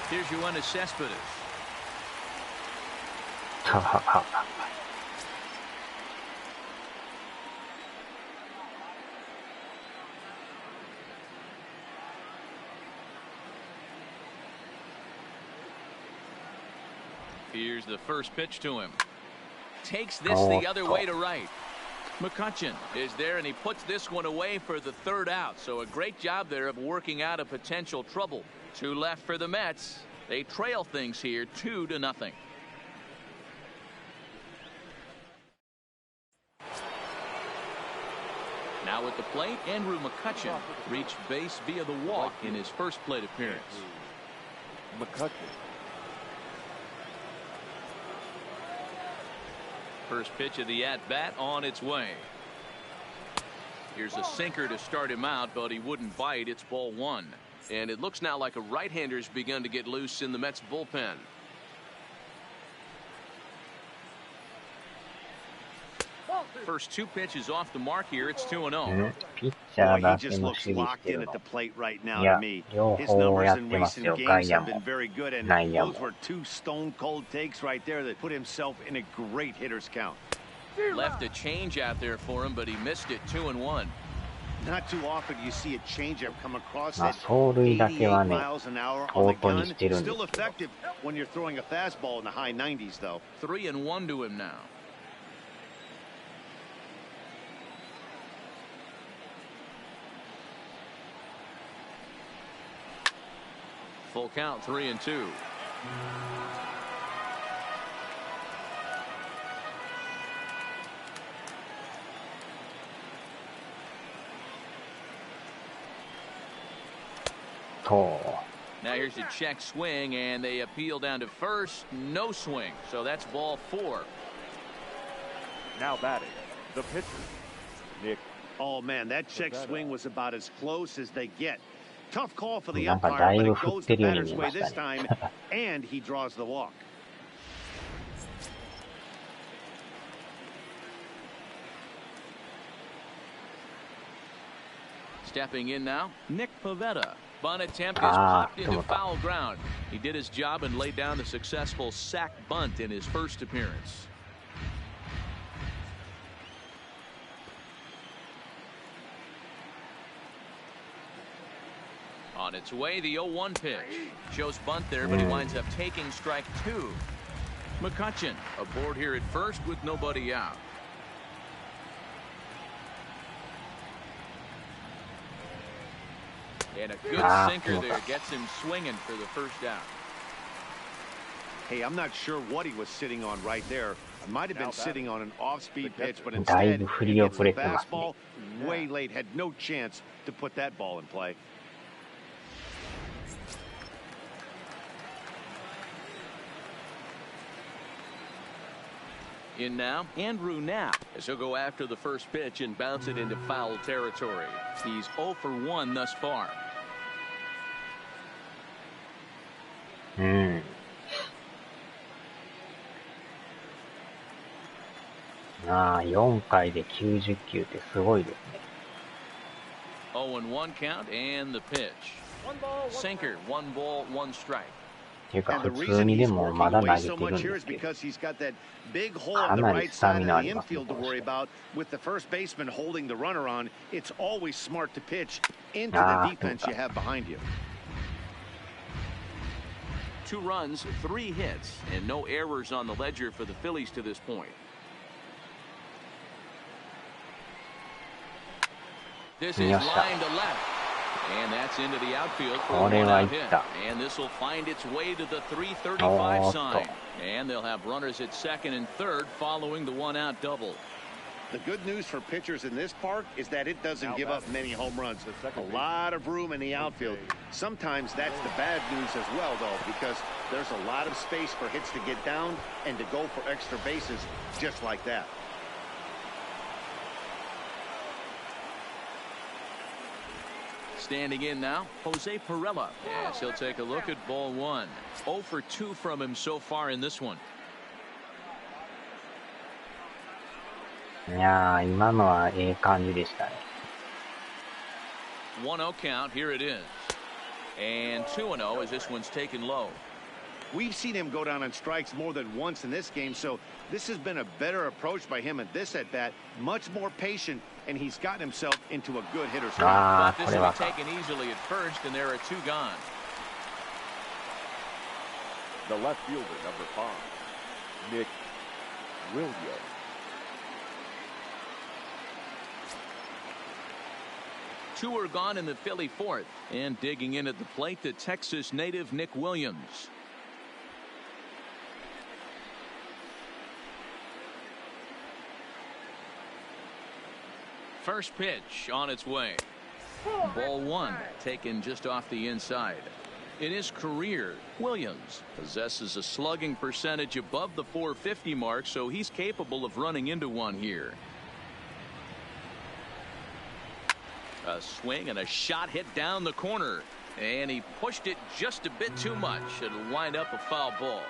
Here's Yoenis Cespedes. Here's the first pitch to him. Takes this the other way to right. McCutcheon is there, and he puts this one away for the third out. So a great job there of working out a potential trouble. 2 left for the Mets. They trail things here 2-0. Now at the plate, Andrew McCutcheon reached base via the walk in his first plate appearance. McCutcheon. First pitch of the at-bat on its way. Here's a sinker to start him out, but he wouldn't bite. It's ball 1. And it looks now like a right-hander's begun to get loose in the Mets bullpen. First 2 pitches off the mark here. It's 2-0. He just looks locked in at the plate right now to me. His numbers in recent games have been very good, and those were 2 stone-cold takes right there that put himself in a great hitter's count. Left a change out there for him, but he missed it. 2-1. Not too often you see a changeup come across at 88 miles an hour on the gun. Still effective when you're throwing a fastball in the high 90s, though. 3-1 to him now. Full count, 3-2. Now here's a check swing, and they appeal down to first. No swing, so that's ball 4. Now batting, the pitcher, Nick. Oh, man, that check swing was about as close as they get. Tough call for the umpire, but it goes the batter's way this time, and he draws the walk. Stepping in now, Nick Pivetta. Bunt attempt is popped into foul ground. He did his job and laid down the successful sac bunt in his first appearance. On its way, the 0-1 pitch. Shows bunt there, but he winds up taking strike 2. McCutcheon aboard here at first with nobody out. And a good sinker there gets him swinging for the first out. Hey, I'm not sure what he was sitting on right there. Might have been sitting on an off-speed pitch, but instead he gets the fastball way late. Had no chance to put that ball in play. In now, Andrew Knapp, as he'll go after the first pitch and bounce it into foul territory. He's 0 for 1 thus far. 4回で90球ってすごいですね。 0-1 count and the pitch. Sinker, 1 ball, 1 strike. っていうか普通にでもまだ投げてるんですけど、かなりスタミナありますね。2 runs, 3 hits, and no errors on the ledger for the Phillies to this point. This is line to left, and that's into the outfield for a 1-out hit. And this will find its way to the 335 sign, and they'll have runners at second and third following the 1-out double. The good news for pitchers in this park is that it doesn't give up many home runs. A lot of room in the outfield. Sometimes that's the bad news as well, though, because there's a lot of space for hits to get down and to go for extra bases just like that. Standing in now, Jose Pirela. Yes, he'll take a look at ball 1. 0 for 2 from him so far in this one. いやー、今のはええ感じでしたね。 1-0 count, here it is. And 2-0 as this one's taken low. We've seen him go down on strikes more than once in this game, so this has been a better approach by him at this at-bat. Much more patient, and he's gotten himself into a good hitter's spot. But this will be taken easily at first, and there are 2 gone. The left fielder, number 5, Nick Williams. Two are gone in the Philly 4th, and digging in at the plate, the Texas native Nick Williams. First pitch on its way. Ball 1 taken just off the inside. In his career, Williams possesses a slugging percentage above the .450 mark, so he's capable of running into one here. A swing and a shot hit down the corner, and he pushed it just a bit too much. It'll wind up a foul ball.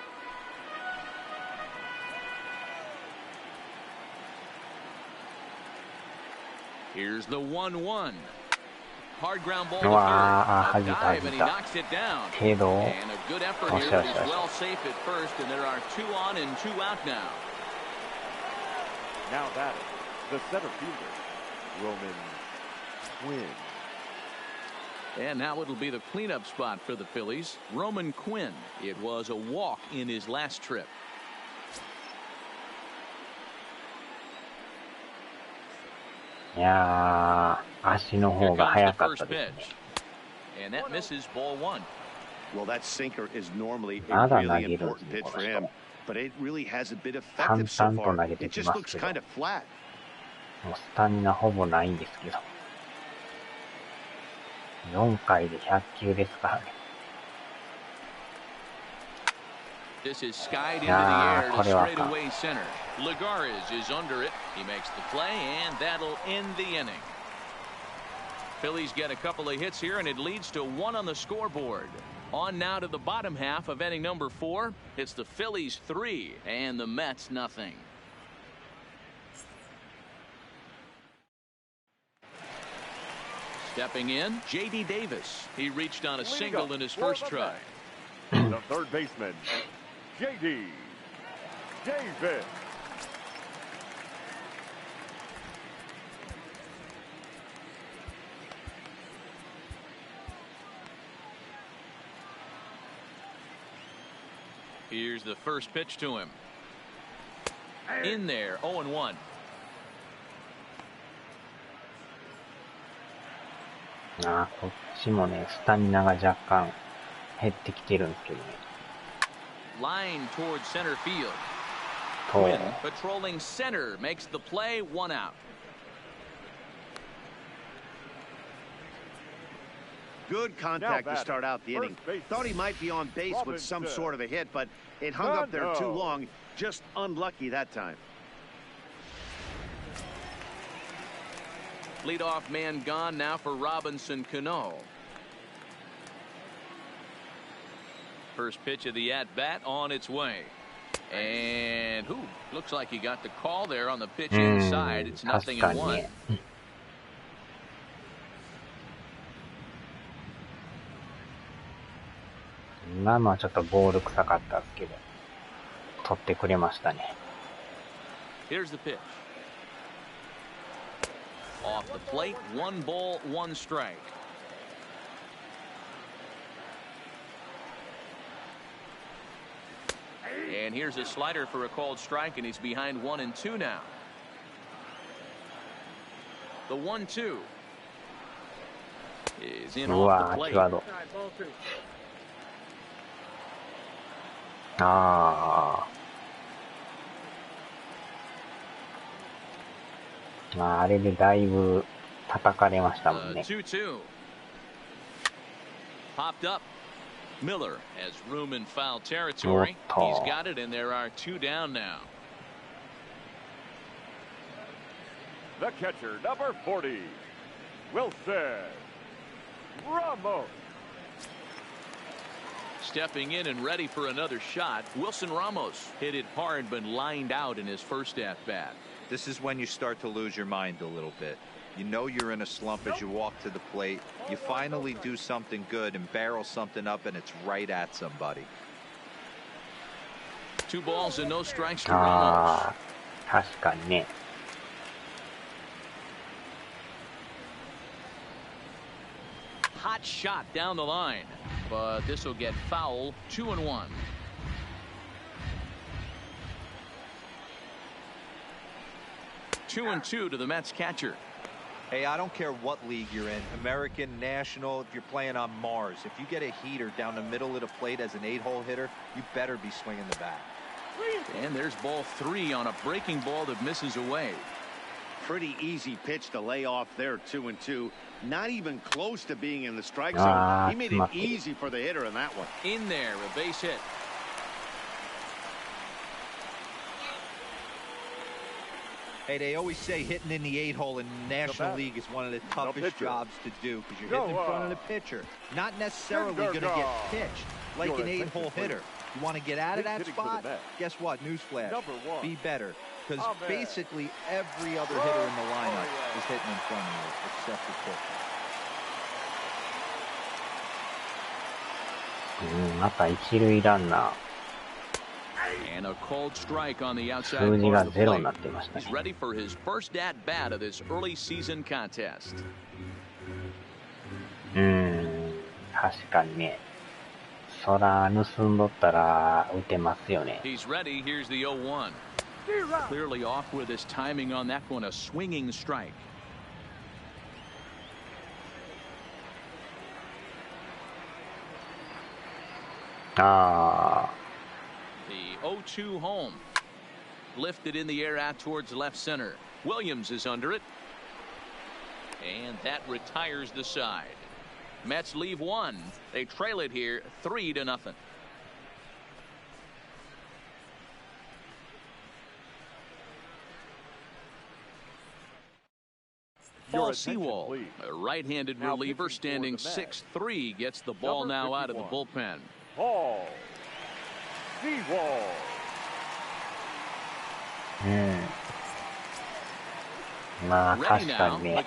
Here's the 1-1. Hard ground ball to third. A dive, and he knocks it down. And a good effort here, but he's well safe at first, and there are 2 on and 2 out now. Now batting, the center fielder, Roman Quinn. And now it'll be the cleanup spot for the Phillies. Roman Quinn. It was a walk in his last trip. Yeah, 足の方が速かったですね。 And that misses ball 1. Well, that sinker is normally a really important pitch for him, but it really hasn't been effective so far. It just looks kind of flat. もうスタミナほぼないんですけど。4回で100球ですからね。This is skied into the air to straightaway center. Lagares is under it. He makes the play, and that'll end the inning. Phillies get a couple of hits here, and it leads to 1 on the scoreboard. On now to the bottom half of inning number 4. It's the Phillies 3 and the Mets nothing. Stepping in, J.D. Davis. He reached on a single in his first try. The third baseman, J.D. Davis. Here's the first pitch to him. In there, 0-1. こっちもね、スタミナが若干減ってきてるんですけどね。Line toward center field. Quinn patrolling center makes the play, 1 out. Good contact to start out the inning. Thought he might be on base with some sort of a hit, but it hung up there too long. Just unlucky that time. Leadoff man gone now for Robinson Cano. First pitch of the at-bat on its way. And looks like he got the call there on the pitch inside. It's nothing in one. 今のはちょっとボール臭かったですけど、取ってくれましたね。Here's the pitch. Off the plate, 1 ball, 1 strike. And here's a slider for a called strike, and he's behind 1-2 now. The 1-2 is in off the plate. あれでだいぶ叩かれましたもんね。2-2 popped up. Miller has room in foul territory. He's got it, and there are 2 down now. The catcher, number 40, Wilson Ramos. Stepping in and ready for another shot, Wilson Ramos hit it hard but lined out in his first at-bat. This is when you start to lose your mind a little bit. You know you're in a slump as you walk to the plate. You finally do something good and barrel something up, and it's right at somebody. 2 balls and no strikes to Ramos. 確かにね。Hot shot down the line, but this will get foul. 2-1. Two and two to the Mets catcher. Hey, I don't care what league you're in, American, National, if you're playing on Mars. If you get a heater down the middle of the plate as an 8-hole hitter, you better be swinging the bat. And there's ball 3 on a breaking ball that misses away. Pretty easy pitch to lay off there, 2-2. Not even close to being in the strike zone. He made it easy for the hitter in that one. In there, a base hit. Hey, they always say hitting in the 8-hole in the National League is one of the toughest jobs to do because you're hitting in front of the pitcher. Not necessarily going to get pitched like an 8-hole hitter. You want to get out of that spot? Guess what? Newsflash. Be better. Because basically every other hitter in the lineup is hitting in front of you except the pitcher. また一塁ランナー。 And a cold strike on the outside. 数字がゼロになってましたね。 He's ready for his first at bat of this early season contest. 確かにね。空盗んどったら打てますよね。 He's ready. Here's the 0-1. Clearly off with his timing on that one. A swinging strike. The 0-2 home. Lifted in the air out towards left center. Williams is under it. And that retires the side. Mets leave 1. They trail it here 3-0. Paul Sewell, a right-handed reliever standing 6'3", gets the ball now out of the bullpen. Paul Sewell. まあ確かにね。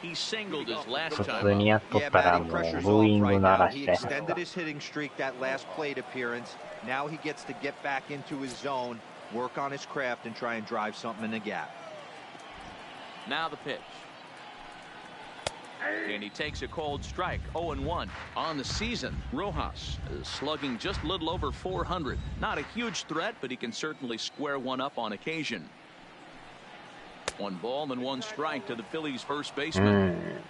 He singled his last 普 time 通にやっとったらもうブーイング鳴らしちゃいまし He extended た。 his hitting streak that last plate appearance. Now he gets to get back into his zone, work on his craft, and try and drive something in the gap. Now the pitch. And he takes a cold strike. 0-1 on the season. Rojas is slugging just a little over 400. Not a huge threat, but he can certainly square one up on occasion. 1 ball and 1 strike to the Phillies first baseman.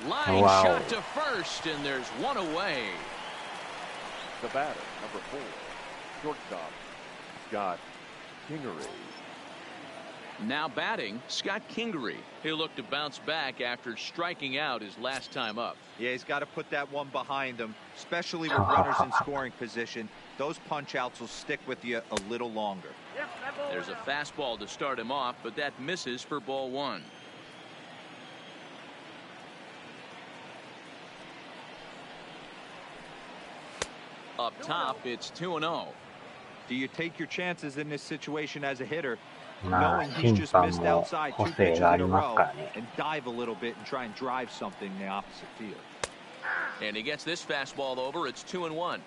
Line shot to first, and there's 1 away. The batter, number 4, shortstop, Scott Kingery. Now batting, Scott Kingery. He'll look to bounce back after striking out his last time up. Yeah, he's got to put that one behind him, especially with runners in scoring position. Those punch-outs will stick with you a little longer. There's a fastball to start him off, but that misses for ball 1. Up top, it's 2-0. Do you take your chances in this situation as a hitter, まあ knowing he's 審 just 判 missed も outside 個 two 性 pitches があ in り a ます row からね。 and dive a little bit and try and drive something in the opposite field? And he gets this fastball over. It's 2-1.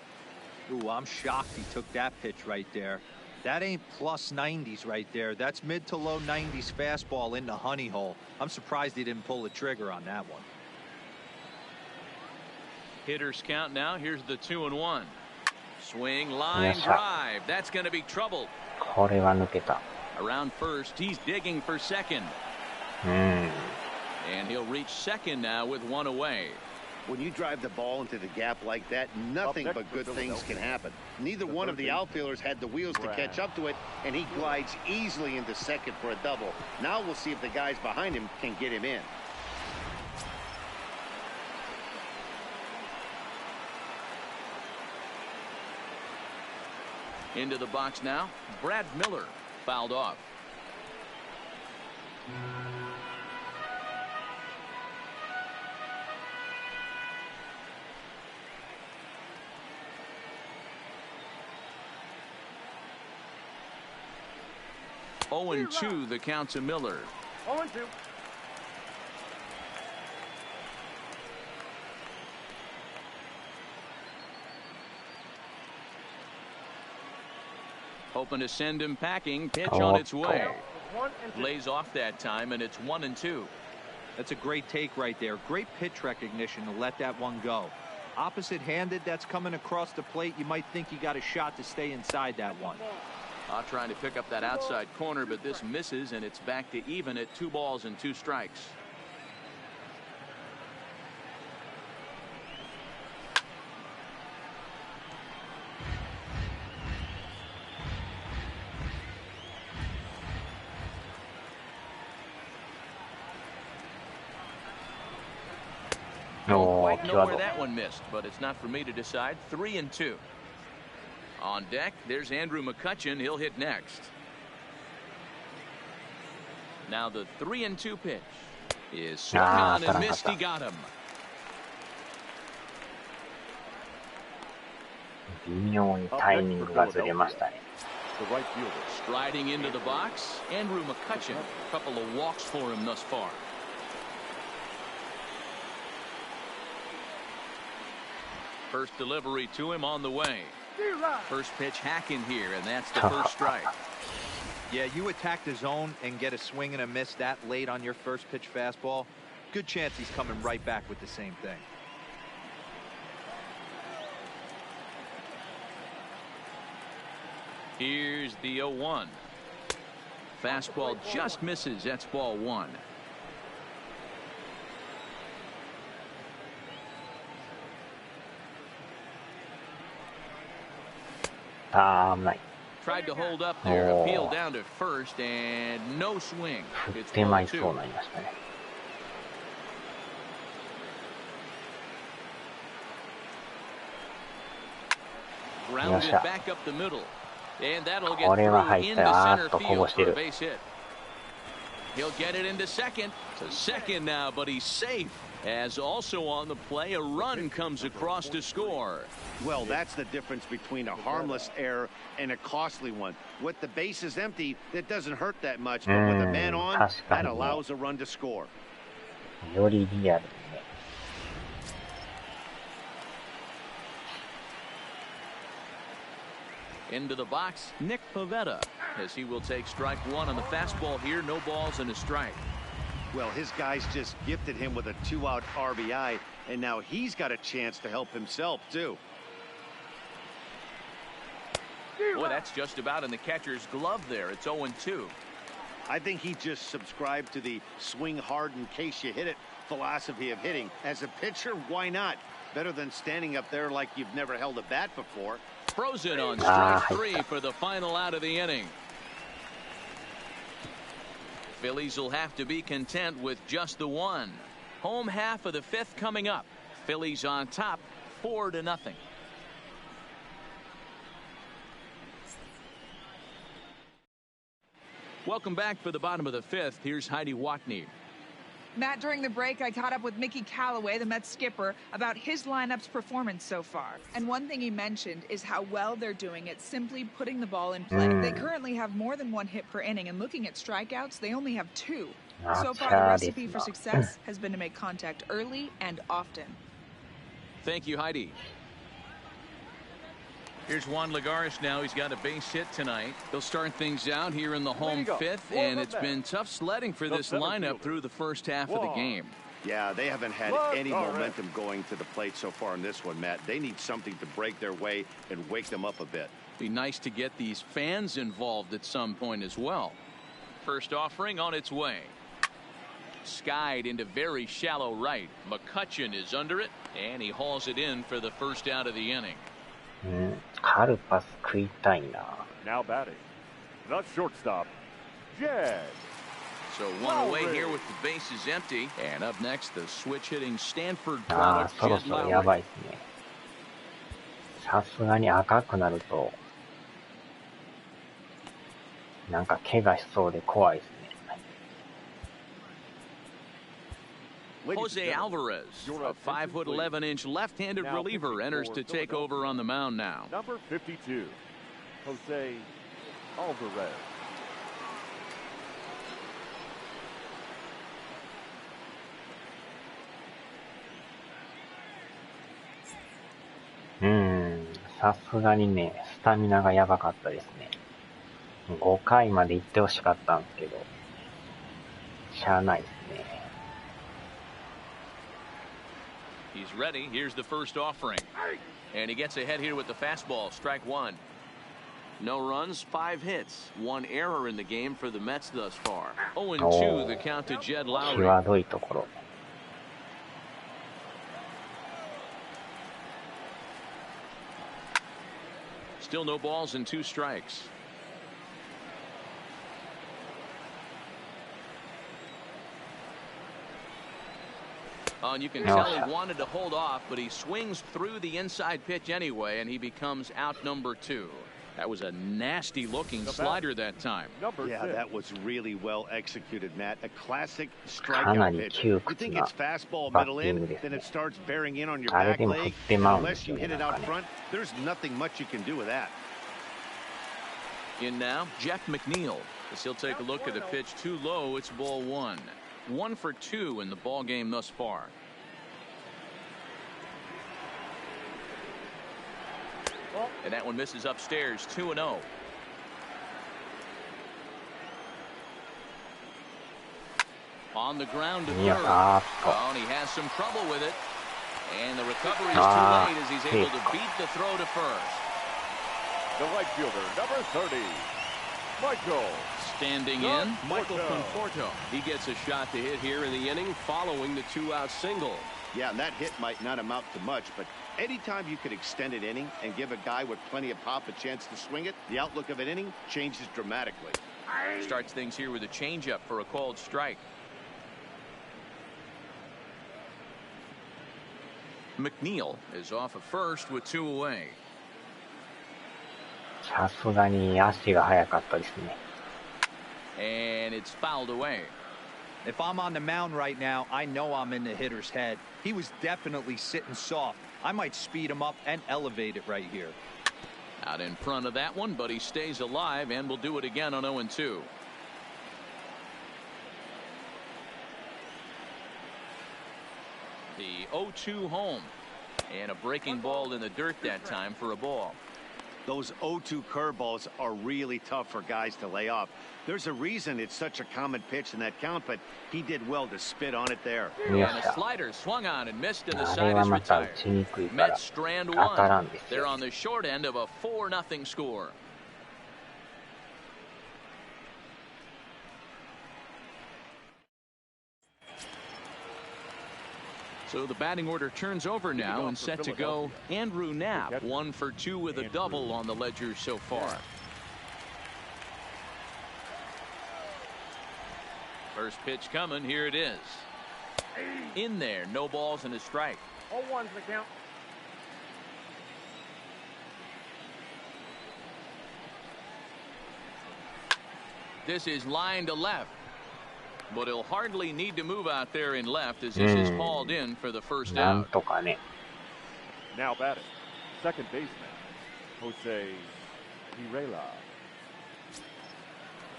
Ooh, I'm shocked he took that pitch right there. That ain't plus 90s right there. That's mid to low 90s fastball in the honey hole. I'm surprised he didn't pull the trigger on that one. Hitters count now. Here's the 2-1. Swing, line, drive. That's going to be trouble. これは抜けた。 Around first, he's digging for second. うん。 And he'll reach second now with one away. When you drive the ball into the gap like that, nothing but good things can happen. Neither one of the outfielders had the wheels to catch up to it, and he glides easily into second for a double. Now we'll see if the guys behind him can get him in. Into the box now, Brad Miller fouled off. Oh, and 2 the count to Miller. 0-2. Hoping to send him packing. Pitch on its way. Lays off that time, and it's 1-2. That's a great take right there. Great pitch recognition to let that one go. Opposite-handed, that's coming across the plate. You might think you got a shot to stay inside that one. Trying to pick up that outside corner, but this misses, and it's back to even at 2 balls and 2 strikes. Don't quite know where that one missed, but it's not for me to decide. 3-2. On deck, there's Andrew McCutchen. He'll hit next. Now the 3-2 pitch is swung on and missed. He got him. 微妙にタイミングがずれましたね。 The right fielder. Striding into the box, Andrew McCutchen. A couple of walks for him thus far. First delivery to him on the way. First pitch hacking here, and that's the first strike. Yeah, you attack the zone and get a swing and a miss that late on your first pitch fastball. Good chance he's coming right back with the same thing. Here's the 0-1. Fastball just misses. That's ball 1. Tried to hold up there, appeal down to first, and no swing. It's 手前 2. そうなりましたね。 Grounded back up the middle, and that'll get これは through 入っ into たよ。あー center っとこぼ field して for a る。 base hit. He'll get it into second. To second now, but he's safe. As also on the play, a run comes across to score. Well, that's the difference between a harmless error and a costly one. With the bases empty, it doesn't hurt that much, but with a man on, that allows a run to score. よりリアルにね。 Into the box, Nick Pivetta, as he will take strike 1 on the fastball here. No balls and a strike. Well, his guys just gifted him with a 2-out RBI, and now he's got a chance to help himself, too. Boy, that's just about in the catcher's glove there. It's 0-2. I think he just subscribed to the swing hard in case you hit it philosophy of hitting. As a pitcher, why not? Better than standing up there like you've never held a bat before. Frozen on strike 3 for the final out of the inning. Phillies will have to be content with just the 1. Home half of the 5th coming up. Phillies on top, 4-0. Welcome back for the bottom of the 5th. Here's Heidi Watney. Matt, during the break, I caught up with Mickey Callaway, the Mets skipper, about his lineup's performance so far. And one thing he mentioned is how well they're doing at simply putting the ball in play. They currently have more than one hit per inning, and looking at strikeouts, they only have 2. So far, the recipe for success has been to make contact early and often. Thank you, Heidi. Here's Juan Lagares now. He's got a base hit tonight. He'll start things out here in the home fifth, and it's been tough sledding for this lineup through the first half of the game. Yeah, they haven't had any momentum going to the plate so far in this one, Matt. They need something to break their way and wake them up a bit. Be nice to get these fans involved at some point as well. First offering on its way. Skied into very shallow right. McCutcheon is under it, and he hauls it in for the first out of the inning. カルパス食いたいな。Now batting, the shortstop, Jed. So one away here with the bases empty, and up next the switch-hitting Stanford product, そろそろやばいですね。さすがに赤くなるとなんか怪我しそうで怖いですね。Jose Alvarez, a 5'11" left-handed reliever, enters to take over on the mound now. Number 52, Jose Alvarez. Hmm. さすがにね、スタミナがやばかったですね。5回まで行ってほしかったんですけど、しゃあないですね。He's ready. Here's the first offering. And he gets ahead here with the fastball. Strike one. No runs, 5 hits. 1 error in the game for the Mets thus far. 0-2 the count to Jed Lowry. 際どいところ。Still no balls and 2 strikes. And you can tell he wanted to hold off, but he swings through the inside pitch anyway, and he becomes out number 2. That was a nasty-looking slider that time. Yeah, that was really well executed, Matt. A classic strikeout pitch. You think it's fastball middle in, then it starts bearing in on your back leg. Unless you hit it out front, there's nothing much you can do with that. In now, Jeff McNeil. As he'll take a look at the pitch too low, it's ball 1. 1 for 2 in the ball game thus far. And that one misses upstairs. 2-0. On the ground to third. Oh, and he has some trouble with it. And the recovery is too late as he's able to beat the throw to first. The right fielder, number 30, Michael. Standing in, Michael Conforto. He gets a shot to hit here in the inning following the 2-out single. Yeah, and that hit might not amount to much, but anytime you could extend an inning and give a guy with plenty of pop a chance to swing it, the outlook of an inning changes dramatically. Starts things here with a changeup for a called strike. McNeil is off of first with 2 away. さすがに足が速かったですね。And it's fouled away. If I'm on the mound right now, I know I'm in the hitter's head. He was definitely sitting soft. I might speed him up and elevate it right here. Out in front of that one, but he stays alive and will do it again on 0-2. The 0-2 home. And a breaking ball in the dirt that time for a ball. Those 0-2 curveballs are really tough for guys to lay off. There's a reason it's such a common pitch in that count, but he did well to spit on it there. And a slider swung on and missed, and the side is retired. Mets strand 1. They're on the short end of a 4-0 score. So the batting order turns over now and set to go. Andrew Knapp, 1 for 2 with a double on the ledger so far. First pitch coming. Here it is. In there. No balls and a strike. 0-1's the count. This is line to left. but he'll hardly need to move out there in left as this is hauled in for the first out. Now batting, second baseman, Jose Pirela.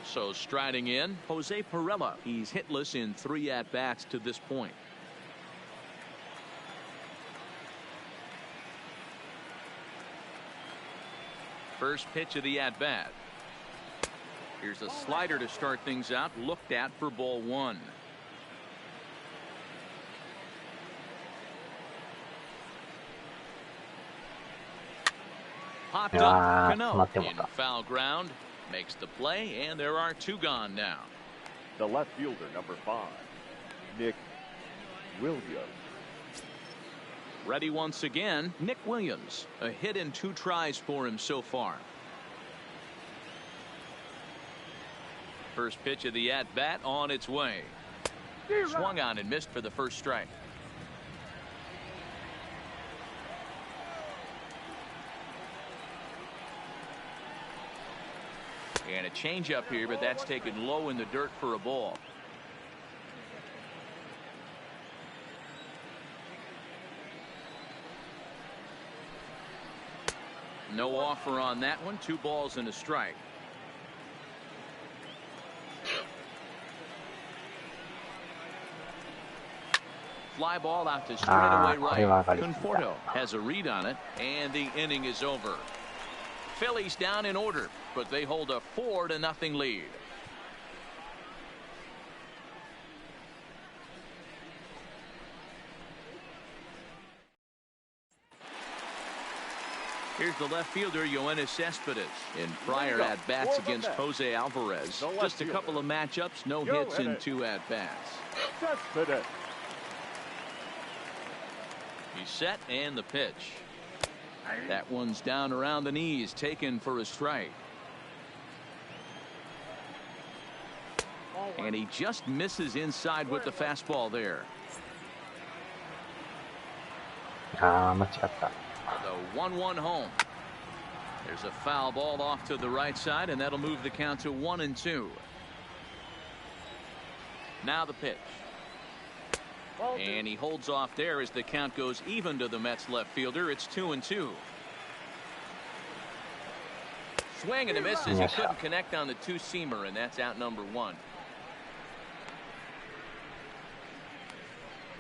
So striding in, Jose Pirela. He's hitless in 3 at-bats to this point. First pitch of the at-bat. Here's a slider to start things out, looked at for ball 1. Popped up, Cano in foul ground, makes the play, and there are 2 gone now. The left fielder, number 5, Nick Williams. Ready once again, Nick Williams. A hit in 2 tries for him so far. First pitch of the at-bat on its way. Swung on and missed for the first strike. And a changeup here, but that's taken low in the dirt for a ball. No offer on that one. 2 balls and a strike. Fly ball out to straightaway right. Conforto has a read on it, and the inning is over. Phillies down in order, but they hold a 4-0 lead. Here's the left fielder, Yoenis Cespedes. In prior at-bats against Jose Alvarez. Just a couple of matchups, no hits in 2 at-bats. He's set, and the pitch. That one's down around the knees, taken for a strike. And he just misses inside with the fastball there. The 1-1 home. There's a foul ball off to the right side, and that'll move the count to 1-2. Now the pitch. And he holds off there as the count goes even to the Mets left fielder. It's 2-2. Swing and a miss as he couldn't connect on the 2-seamer, and that's out number 1.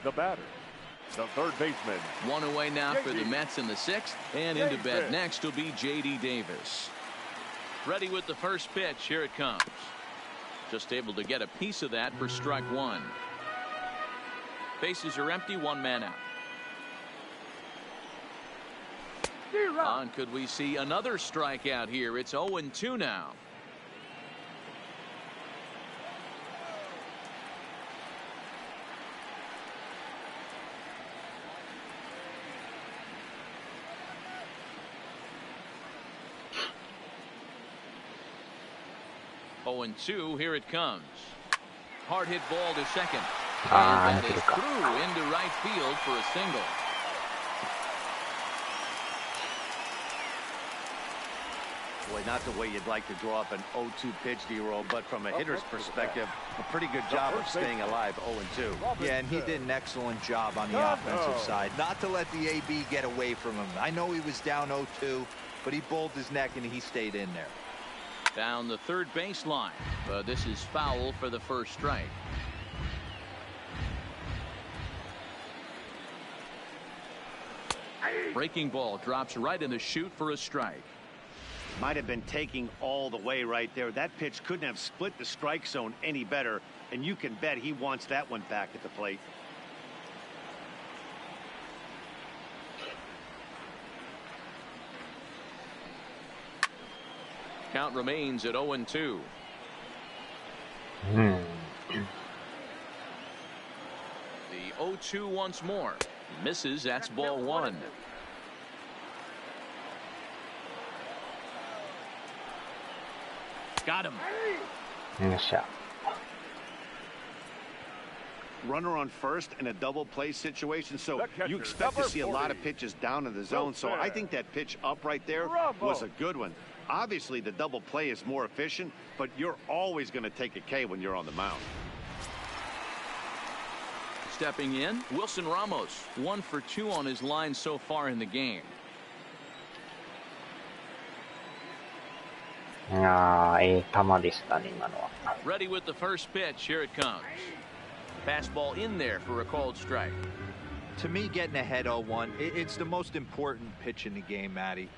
The batter, the third baseman. 1 away now for the Mets in the 6th, and into bed next will be J.D. Davis. Ready with the first pitch. Here it comes. Just able to get a piece of that for strike 1. Bases are empty, 1 man out. And could we see another strikeout here? It's 0-2 now. And 2, here it comes. Hard hit ball to second. And that is through into right field for a single. Boy, not the way you'd like to draw up an 0-2 pitch, D-roll, but from a hitter's perspective, a pretty good job of staying alive 0-2. Yeah, and he did an excellent job on the offensive side. Not to let the AB get away from him. I know he was down 0-2, but he bowled his neck and he stayed in there. Down the third baseline, but this is foul for the first strike. Breaking ball drops right in the chute for a strike. Might have been taking all the way right there. That pitch couldn't have split the strike zone any better, and you can bet he wants that one back at the plate. Count remains at 0-2. The 0-2 once more. Misses. That's ball 1. Got him. Runner on first in a double play situation, so you expect to see a lot of pitches down in the zone. So I think that pitch up right there was a good one. Obviously, the double play is more efficient, but you're always going to take a K when you're on the mound. Stepping in, Wilson Ramos, 1 for 2 on his line so far in the game. 球でしたね、今のは。Ready with the first pitch. Here it comes. Fastball in there for a called strike. To me, getting ahead 0-1, it's the most important pitch in the game, Matty.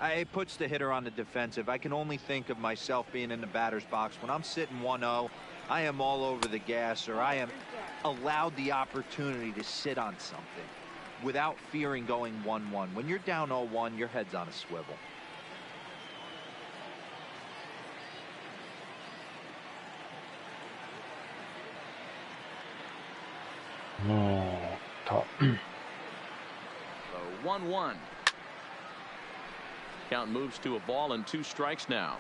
It puts the hitter on the defensive. I can only think of myself being in the batter's box. When I'm sitting 1-0, I am all over the gas, or I am allowed the opportunity to sit on something without fearing going 1-1. When you're down 0-1, your head's on a swivel. So 1-1. Count moves to a ball and 2 strikes now.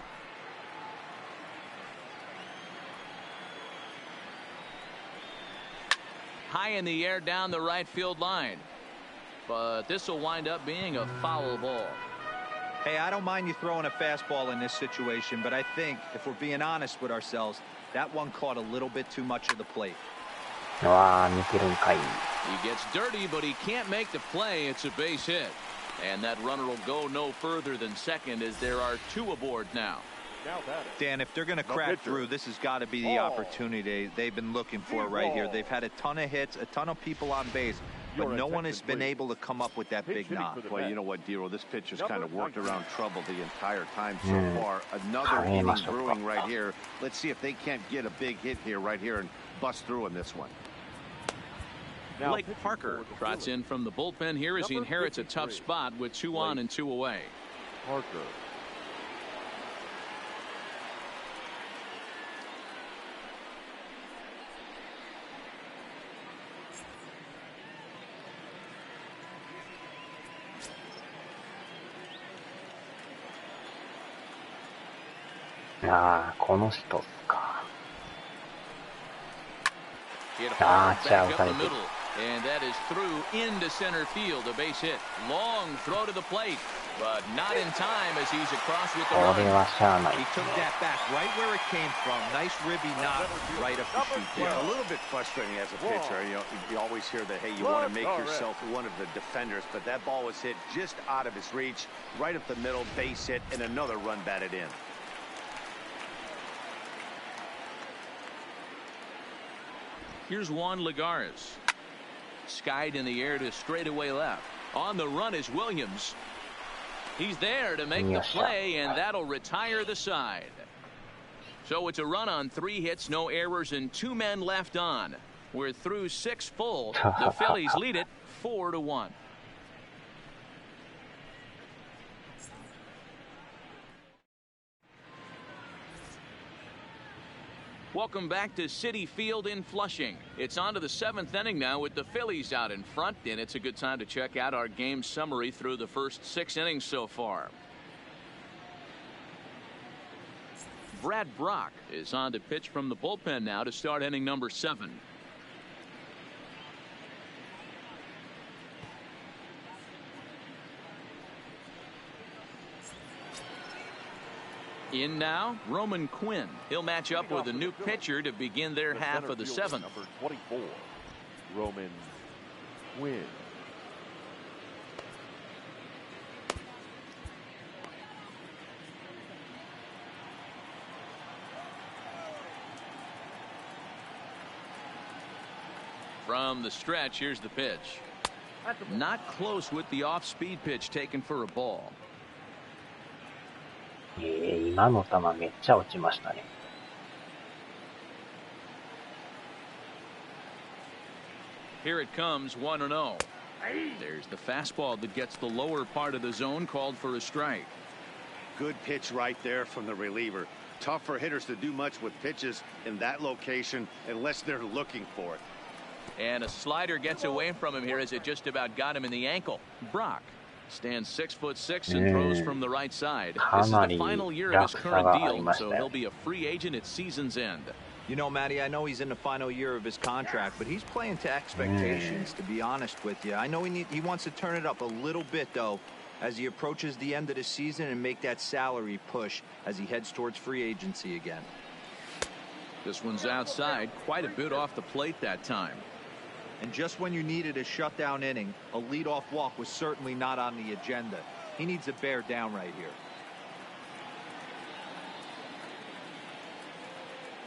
High in the air down the right field line. But this will wind up being a foul ball. Hey, I don't mind you throwing a fastball in this situation, but I think if we're being honest with ourselves, that one caught a little bit too much of the plate. He gets dirty, but he can't make the play. It's a base hit. And that runner will go no further than second as there are 2 aboard now. Dan, if they're going to crack through, this has got to be the opportunity they've been looking for right here. They've had a ton of hits, a ton of people on base, but no one has been able to come up with that big knock. Well, you know what, Dero, this pitch has kind of worked around trouble the entire time so far. Another inning brewing right here. Let's see if they can't get a big hit here right here and bust through in this one. Blake Parker trots in from the bullpen here as he inherits a tough spot with 2 on and 2 away. Parker. Ah, この人っすか。And that is through into center field. A base hit. Long throw to the plate, but not in time as he's across with the run. He took that back right where it came from. Nice ribby knock right up the chute. Yeah, a little bit frustrating as a pitcher. You always hear that, hey, you want to make yourself one of the defenders, but that ball was hit just out of his reach, right up the middle, base hit, and another run batted in. Here's Juan Lagares. Skied in the air to straightaway left. On the run is Williams. He's there to make the play, and that'll retire the side. So it's a run on 3 hits, no errors, and 2 men left on. We're through 6 full. The Phillies lead it 4-1. Welcome back to Citi Field in Flushing. It's on to the 7th inning now with the Phillies out in front, and it's a good time to check out our game summary through the first 6 innings so far. Brad Brock is on to pitch from the bullpen now to start inning number 7. In now, Roman Quinn. He'll match up with a new pitcher to begin their half of the 7th. Number 24, Roman Quinn. From the stretch, here's the pitch. Not close with the off-speed pitch taken for a ball. 今の球めっちゃ落ちましたね。Here it comes, 1-0. There's the fastball that gets the lower part of the zone, called for a strike. Good pitch right there from the reliever. Tough for hitters to do much with pitches in that location unless they're looking for it. And a slider gets away from him here as it just about got him in the ankle. Brock stands 6'6" and throws from the right side. This is the final year of his current deal, so he'll be a free agent at season's end. You know, Matty, I know he's in the final year of his contract, but he's playing to expectations, to be honest with you. I know he wants to turn it up a little bit, though, as he approaches the end of the season and make that salary push as he heads towards free agency again. This one's outside, quite a bit off the plate that time. And just when you needed a shutdown inning, a leadoff walk was certainly not on the agenda. He needs to bear down right here.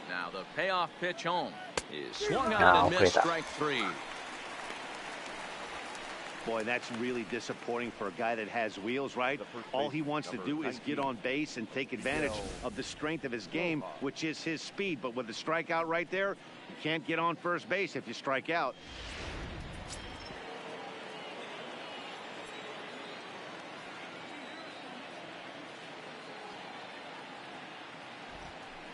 Now the payoff pitch home is swung out and missed, strike three. Boy, that's really disappointing for a guy that has wheels, right? All he wants to do is get on base and take advantage of the strength of his game, which is his speed. But with the strikeout right there, you can't get on first base if you strike out.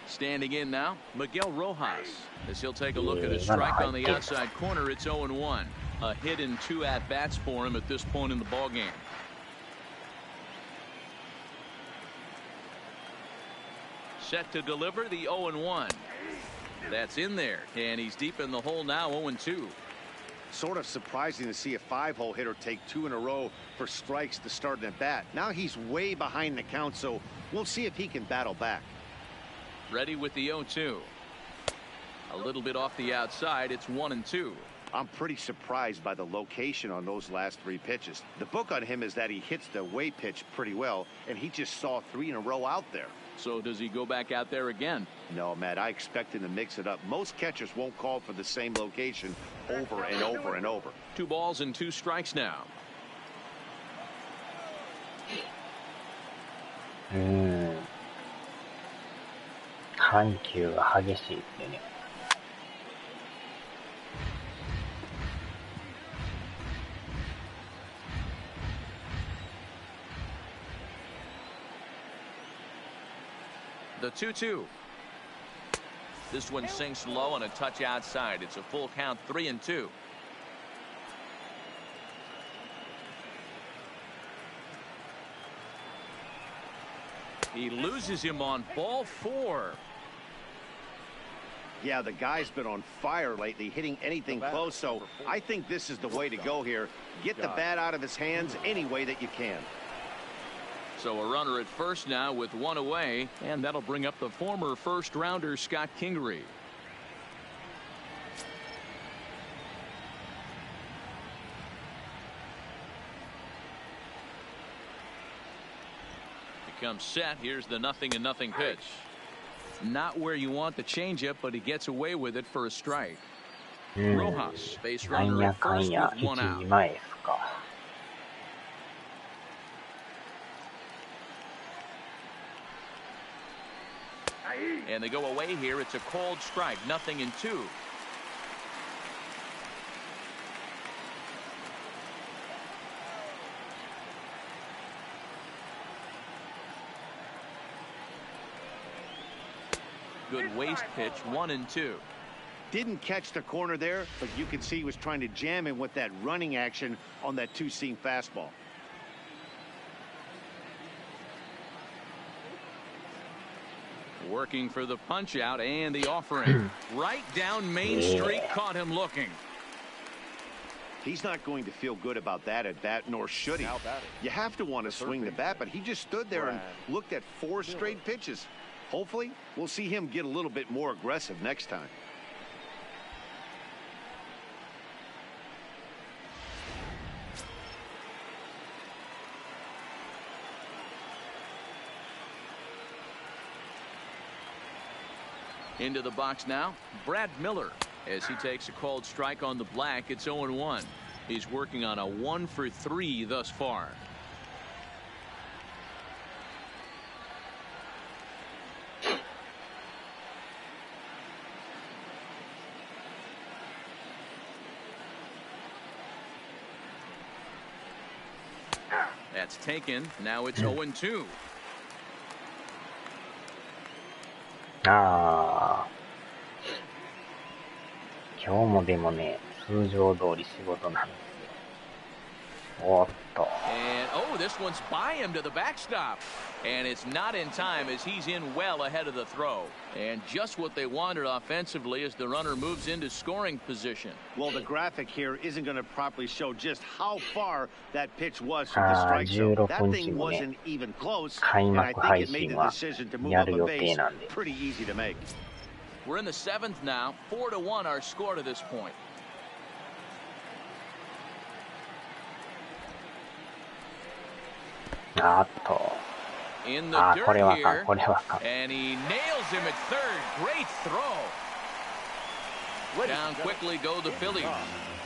Standing in now, Miguel Rojas, as he'll take a look at a strike on the outside corner. It's 0-1. A hit in 2 at-bats for him at this point in the ballgame. Set to deliver the 0-1. That's in there, and he's deep in the hole now, 0-2. Sort of surprising to see a 5-hole hitter take 2 in a row for strikes to start an at-bat. Now he's way behind the count, so we'll see if he can battle back. Ready with the 0-2. A little bit off the outside. It's 1-2. I'm pretty surprised by the location on those last 3 pitches. The book on him is that he hits the away pitch pretty well, and he just saw 3 in a row out there. So does he go back out there again? No, Matt, I expect him to mix it up. Most catchers won't call for the same location over and over and over. 2 balls and 2 strikes now. 緩急が激しいってね。The 2-2. This one sinks low on a touch outside. It's a full count, 3-2. He loses him on ball 4. Yeah, the guy's been on fire lately, hitting anything close, so I think this is the way to go here. Get the bat out of his hands any way that you can. So a runner at first now with 1 away, and that'll bring up the former first-rounder Scott Kingery. Becomes set. Here's the 0-0 pitch. Not where you want the changeup, but he gets away with it for a strike. Rojas, base runner at first with 1 out. And they go away here. It's a called strike, 0-2. Good waist pitch, 1-2. Didn't catch the corner there, but you can see he was trying to jam him with that running action on that 2-seam fastball. Working for the punch out and the offering. Right down Main Street, caught him looking. He's not going to feel good about that at bat, nor should he. You have to want to swing the bat, but he just stood there and looked at 4 straight pitches. Hopefully, we'll see him get a little bit more aggressive next time. Into the box now, Brad Miller, as he takes a called strike on the black. It's 0-1. He's working on a 1-for-3 thus far. That's taken. Now it's 0-2. 今日もでもね、通常通り仕事なんですよ。おっと。And oh, this one's by him to the backstop. And it's not in time as he's in well ahead of the throw. And just what they wanted offensively as the runner moves into scoring position. Well, the graphic here isn't going to properly show just how far that pitch was from the strike zone. That thing wasn't even close. And I think it made the decision to move up a base pretty easy to make. We're in the 7th now. 4-1 our score to this point. あっと。In the あ、こ dirt れはかん、 here, これはかん。 and he nails him at third. Great throw. Down quickly go the Phillies,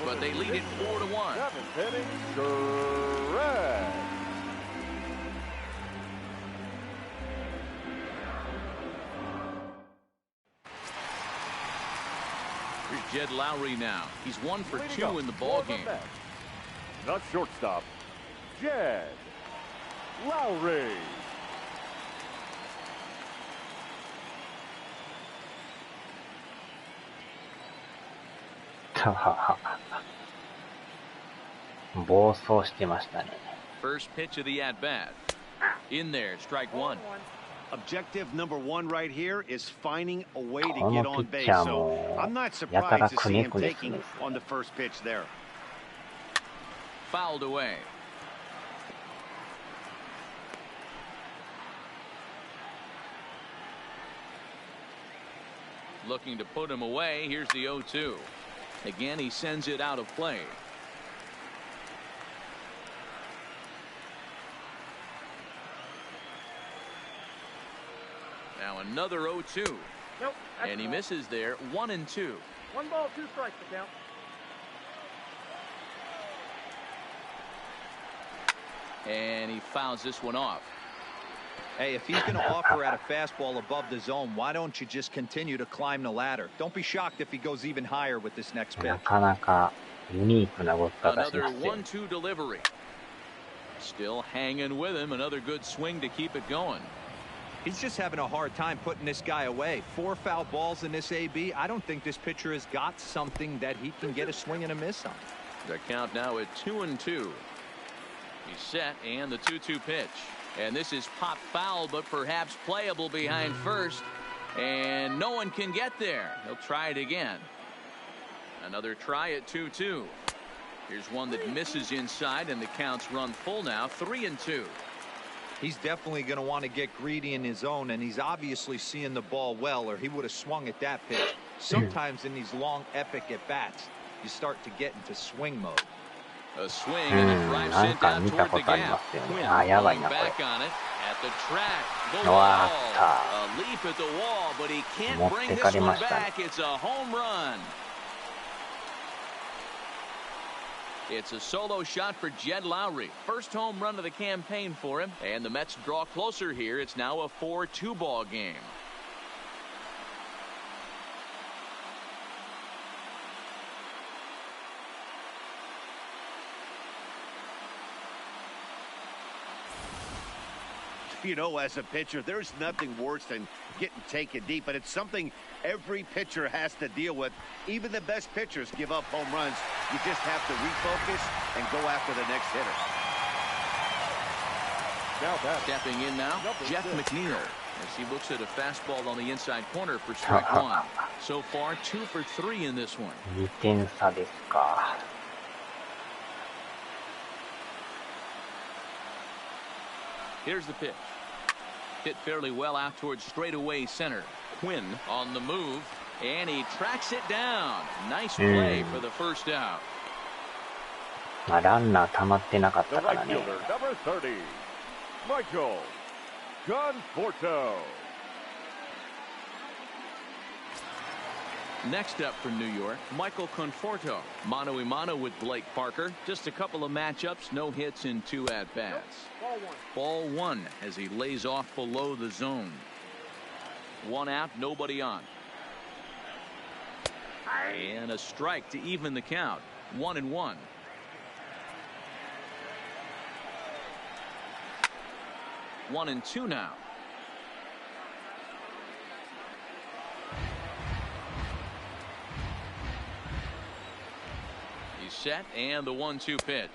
but they lead it 4-1. Seventh inning, correct. Here's Jed Lowry now. He's 1 for 2 in the ball game. The shortstop, Jed Lowry. 暴走してましたね。 First pitch of the at bat. In there, strike one. Objective number 1 right here is finding a way to こ get の on ピッ base. チャー So も I'm not やたら surprised to く see ね him くねす taking るんです on the first pitch there. Fouled away. Looking to put him away. Here's the 0-2. Again, he sends it out of play. Now another 0-2. Nope. And he misses there. 1-2. 1 ball, 2 strikes to count. And he fouls this one off. Hey, if he's going to offer at a fastball above the zone, why don't you just continue to climb the ladder? Don't be shocked if he goes even higher with this next pitch. なかなかユニークな動き方し Another ますよ。 1-2 delivery. Still hanging with him. Another good swing to keep it going. He's just having a hard time putting this guy away. 4 foul balls in this AB. I don't think this pitcher has got something that he can get a swing and a miss on. The count now at 2-2. He's set, and the 2-2 pitch. And this is pop foul, but perhaps playable behind first. And no one can get there. He'll try it again. Another try at 2-2. Here's one that misses inside, and the count's run full now, 3-2. He's definitely going to want to get greedy in his zone, and he's obviously seeing the ball well, or he would have swung at that pitch. Sometimes in these long, epic at-bats, you start to get into swing mode. A swing, and it drives it down toward the gap. Quinn falling back on it at the track. The wall. A leap at the wall, but he can't bring this one back. It's a home run. It's a solo shot for Jed Lowry. First home run of the campaign for him. And the Mets draw closer here. It's now a 4-2 ball game. You know, as a pitcher, there's nothing worse than getting taken deep, but it's something every pitcher has to deal with. Even the best pitchers give up home runs. You just have to refocus and go after the next hitter. Stepping in now, Jeff McNeil, as he looks at a fastball on the inside corner for strike one. So far, 2 for 3 in this one. 2点差ですか。Here's the pitch. Hit fairly well out towards straightaway center. Quinn on the move, and he tracks it down. Nice play for the first out. まあランナー溜まってなかったからね。 Number 30, Michael Conforto. Next up for New York, Michael Conforto. Mano-a-mano with Blake Parker. Just a couple of matchups, no hits in 2 at-bats. Ball one as he lays off below the zone. 1 out, nobody on. And a strike to even the count. 1-1. One and two now. He's set, and the 1-2 pitch.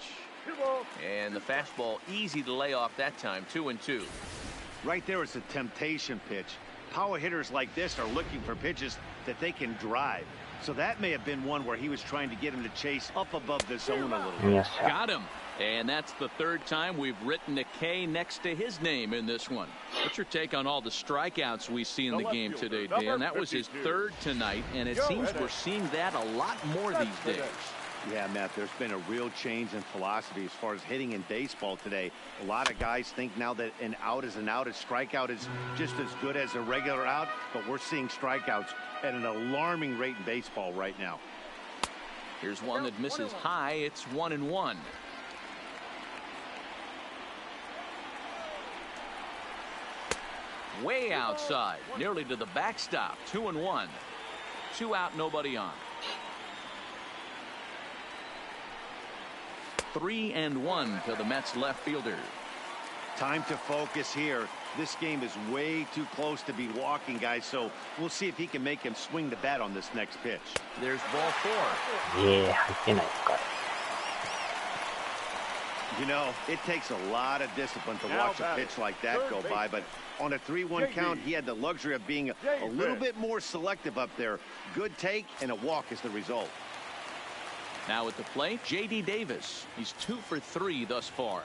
And the fastball easy to lay off that time. 2-2. Right there is a temptation pitch. Power hitters like this are looking for pitches that they can drive. So that may have been one where he was trying to get him to chase up above the zone a little bit. Yes, sir. Got him. And that's the 3rd time we've written a K next to his name in this one. What's your take on all the strikeouts we see in the game today, Dan? That was his 3rd tonight, and it seems we're seeing that a lot more these days. Yeah, Matt, there's been a real change in philosophy as far as hitting in baseball today. A lot of guys think now that an out is an out. A strikeout is just as good as a regular out, but we're seeing strikeouts at an alarming rate in baseball right now. Here's one that misses high. It's 1-1. Way outside, nearly to the backstop. 2-1. 2 out, nobody on. 3-1 to the Mets left fielder. Time to focus here. This game is way too close to be walking, guys, so we'll see if he can make him swing the bat on this next pitch. There's ball 4. Yeah, 入ってないですか。You know, it takes a lot of discipline to watch a pitch like that go by, but on a 3-1 count, he had the luxury of being a little bit more selective up there. Good take, and a walk is the result. Now at the plate, J.D. Davis. He's 2 for 3 thus far.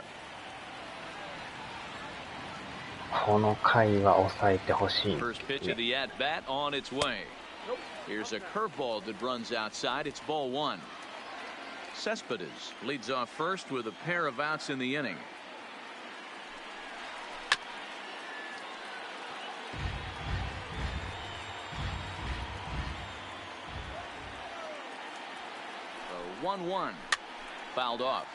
この回は抑えてほしい。First pitch of the at-bat on its way. Here's a curveball that runs outside. It's ball 1. Cespedes leads off first with a pair of outs in the inning. The 1-1 fouled off.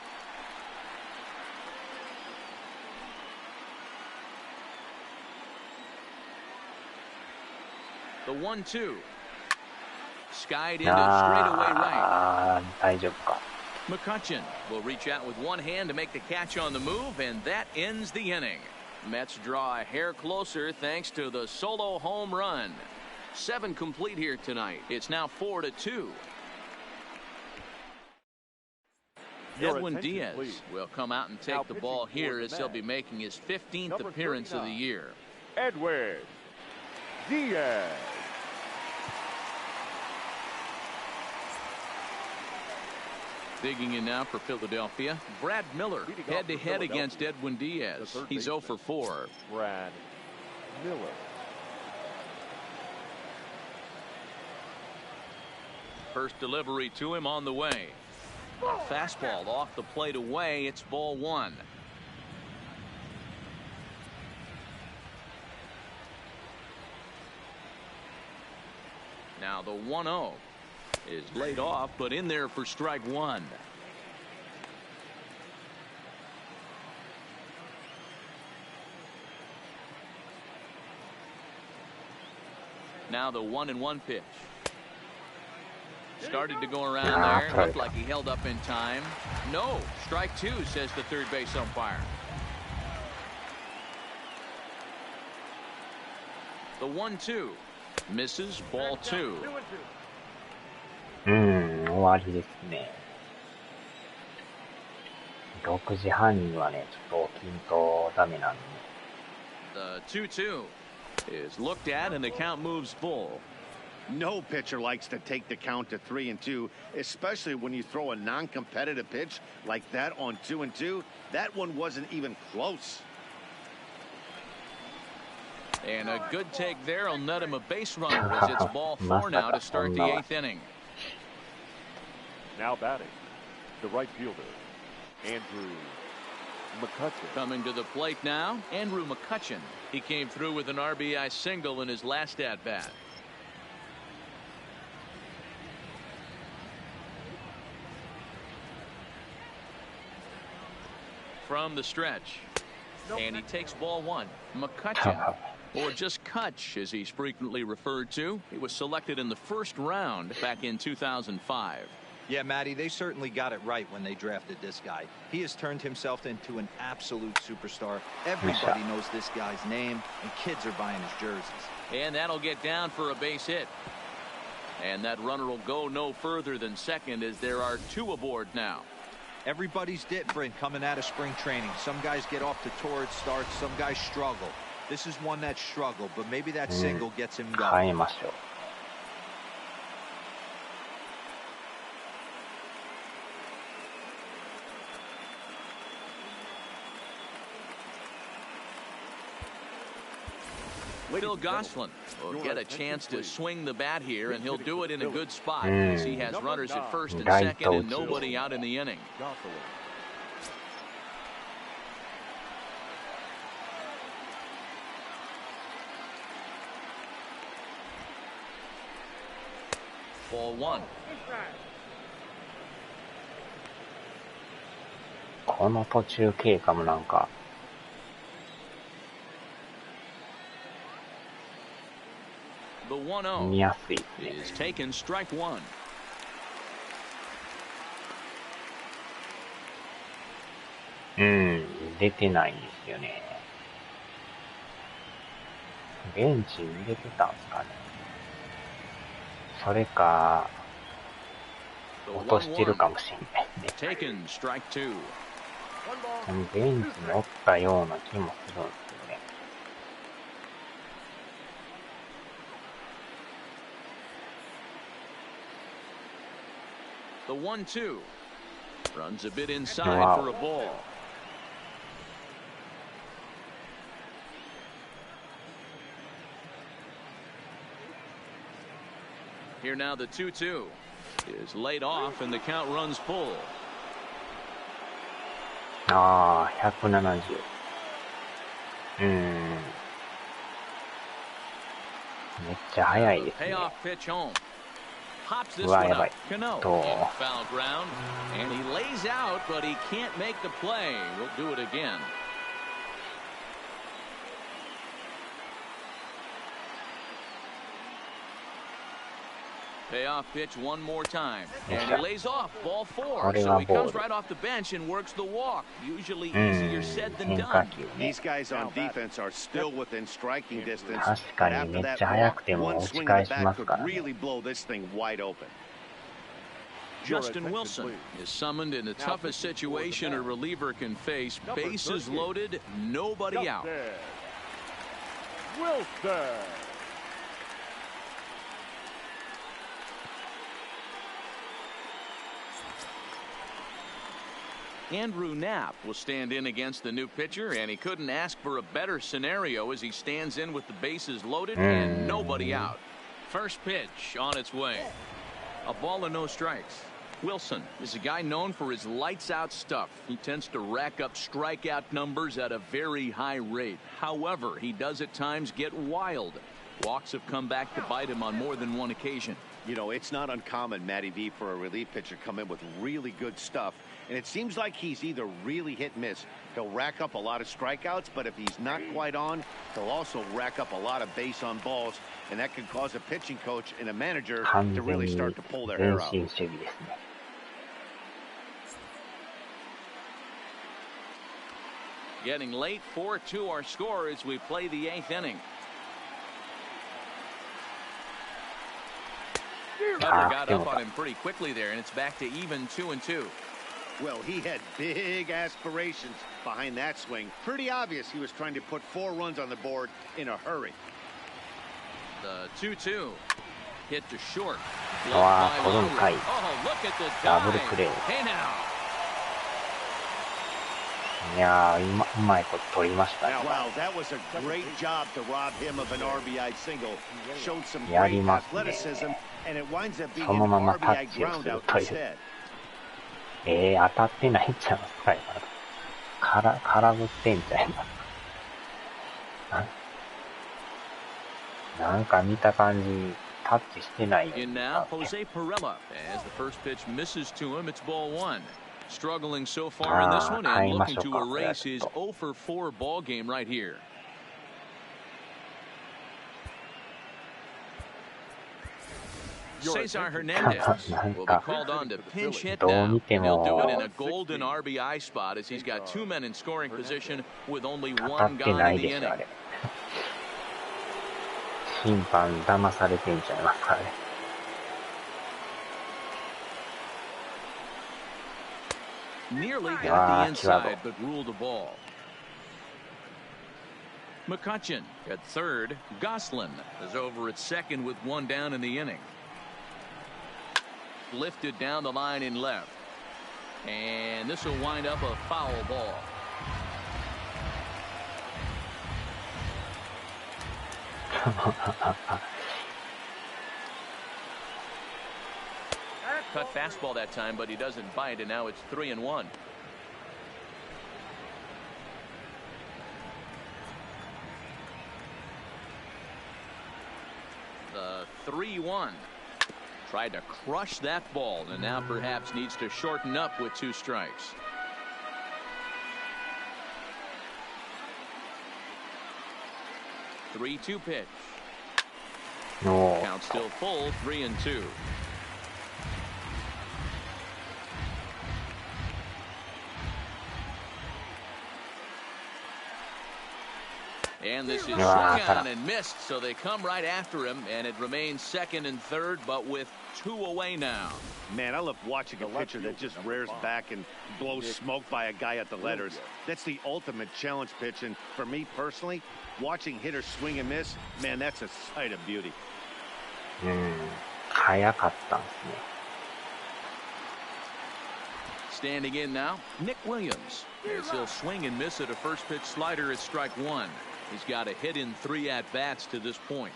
The 1-2 skied into straightaway right. 大丈夫か。McCutcheon will reach out with one hand to make the catch on the move, and that ends the inning. Mets draw a hair closer thanks to the solo home run. 7 complete here tonight. It's now 4-2. Edwin Diaz will come out and take the ball here as he'll be making his 15th appearance of the year. Edwin Diaz. Digging in now for Philadelphia, Brad Miller head-to-head against Edwin Diaz. He's 0 for 4. Brad Miller. First delivery to him on the way. A fastball off the plate away. It's ball 1. Now the 1-0 is laid off, but in there for strike 1. Now the 1-1 pitch. Started to go around there. Looked like he held up in time. No, strike 2, says the third base umpire. The 1-2 misses, ball 2. 終わりですね。6時半にはね、ちょっと起きんとダメなんで。The 2-2 is looked at and the count moves full. No pitcher likes to take the count to 3-2, especially when you throw a non-competitive pitch like that on 2-2. That one wasn't even close. And a good take there will net him a base runner as it's ball 4 now to start the 8th inning. Now batting, the right fielder, Andrew McCutcheon. Coming to the plate now, Andrew McCutcheon. He came through with an RBI single in his last at-bat. From the stretch, and he takes ball 1. McCutcheon, or just Kutch as he's frequently referred to. He was selected in the first round back in 2005. Yeah, Matty, they certainly got it right when they drafted this guy. He has turned himself into an absolute superstar. Everybody knows this guy's name, and kids are buying his jerseys. And that'll get down for a base hit. And that runner will go no further than second as there are 2 aboard now. Everybody's different coming out of spring training. Some guys get off to torrid starts. Some guys struggle. This is one that struggled, but maybe that single gets him going. Phil Gosselin will get a chance to swing the bat here, and he'll do it in a good spot as he has runners at first and second and nobody out in the inning. Ball one. この途中経過もなんか見やすいですね。出てないんですよね。ベンチに入れてたんですかね。それか落としてるかもしれないですね。ベンチにおったような気もするんですよね。The 1-2 runs a bit inside for a ball. Here now the 2-2 is laid off and the count runs full. 170。めっちゃ速いですね。うわ、やばい。Foul ground, and he lays out, but he can't make the play. We'll do it again. Payoff pitch one more time, and he lays off ball four. So he comes right off the bench and works the walk. Usually easier said than done. These guys on defense are still within striking distance. 確かにめっちゃ速くても打ち返しますからね。 Really blow this thing wide open. Justin Wilson is summoned in the toughest situation a reliever can face. Bases loaded, nobody out. Wilson. Andrew Knapp will stand in against the new pitcher, and he couldn't ask for a better scenario as he stands in with the bases loaded and nobody out. First pitch on its way. A ball and no strikes. Wilson is a guy known for his lights-out stuff. He tends to rack up strikeout numbers at a very high rate. However, he does at times get wild. Walks have come back to bite him on more than one occasion. You know, it's not uncommon, Matty V, for a relief pitcher to come in with really good stuff. And it seems like he's either really hit and miss. He'll rack up a lot of strikeouts, but if he's not quite on, he'll also rack up a lot of base on balls. And that can cause a pitching coach and a manager to really start to pull their hair out. Getting late, 4-2 our score as we play the 8th inning. Butler got up on him pretty quickly there, and it's back to even 2-2. Well, he had big aspirations behind that swing. Pretty obvious he was trying to put 4 runs on the board in a hurry. The 2-2 hit to short. Oh, look at the dive. Hey now. いやー、うまいこと取りましたね。 Wow, that was a great job to rob him of an RBI single. Showed some great athleticism, and it winds up being an RBI ground out instead. 当たってないんちゃいますか、今。空振ってんちゃいますか。なんか見た感じ、タッチしてないよ、ね。In now, Jose Pirela, as the first pitch misses to him, it's ball 1. Struggling so far in this one and looking to erase his 0-for-4 ball game right here. Cesar Hernandez will be called on to pinch hit now, and he'll do it in a golden RBI spot as he's got 2 men in scoring position with only 1 guy in the inning. 審判騙されてんちゃいますかね。Nearly got the inside, but ruled a ball. McCutcheon at third. Gosselin is over at second with 1 down in the inning. Lifted down the line in left. And this will wind up a foul ball. Cut fastball that time, but he doesn't bite, and now it's 3-1. The 3-1. Tried to crush that ball, and now perhaps needs to shorten up with 2 strikes. The 3-2 pitch. No. Count still full, 3-2. And this is swung on and missed, so they come right after him, and it remains 2nd and 3rd, but with 2 away now. Man, I love watching a pitcher that just rears back and blows smoke by a guy at the letters. That's the ultimate challenge pitch, and for me personally, watching hitters swing and miss, man, that's a sight of beauty. 早かったんですね。 Standing in now, Nick Williams. As he'll swing and miss at a first pitch slider at strike 1. He's got a hit in 3 at-bats to this point.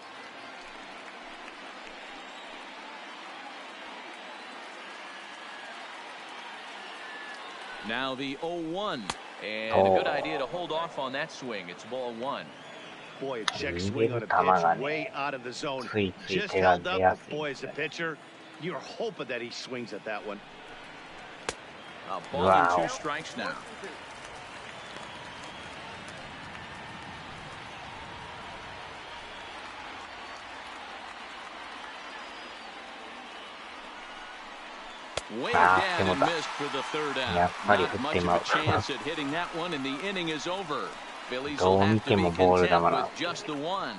Now the 0-1. And a good idea to hold off on that swing. It's ball 1. Boy, a check swing on a pitch way out of the zone. Just held up, boy, as a pitcher, you're hoping that he swings at that one. A ball and 2 strikes now. Way down and missed for the 3rd out. Not much of a chance at hitting that one, and the inning is over. Phillies will have to be content with just the 1.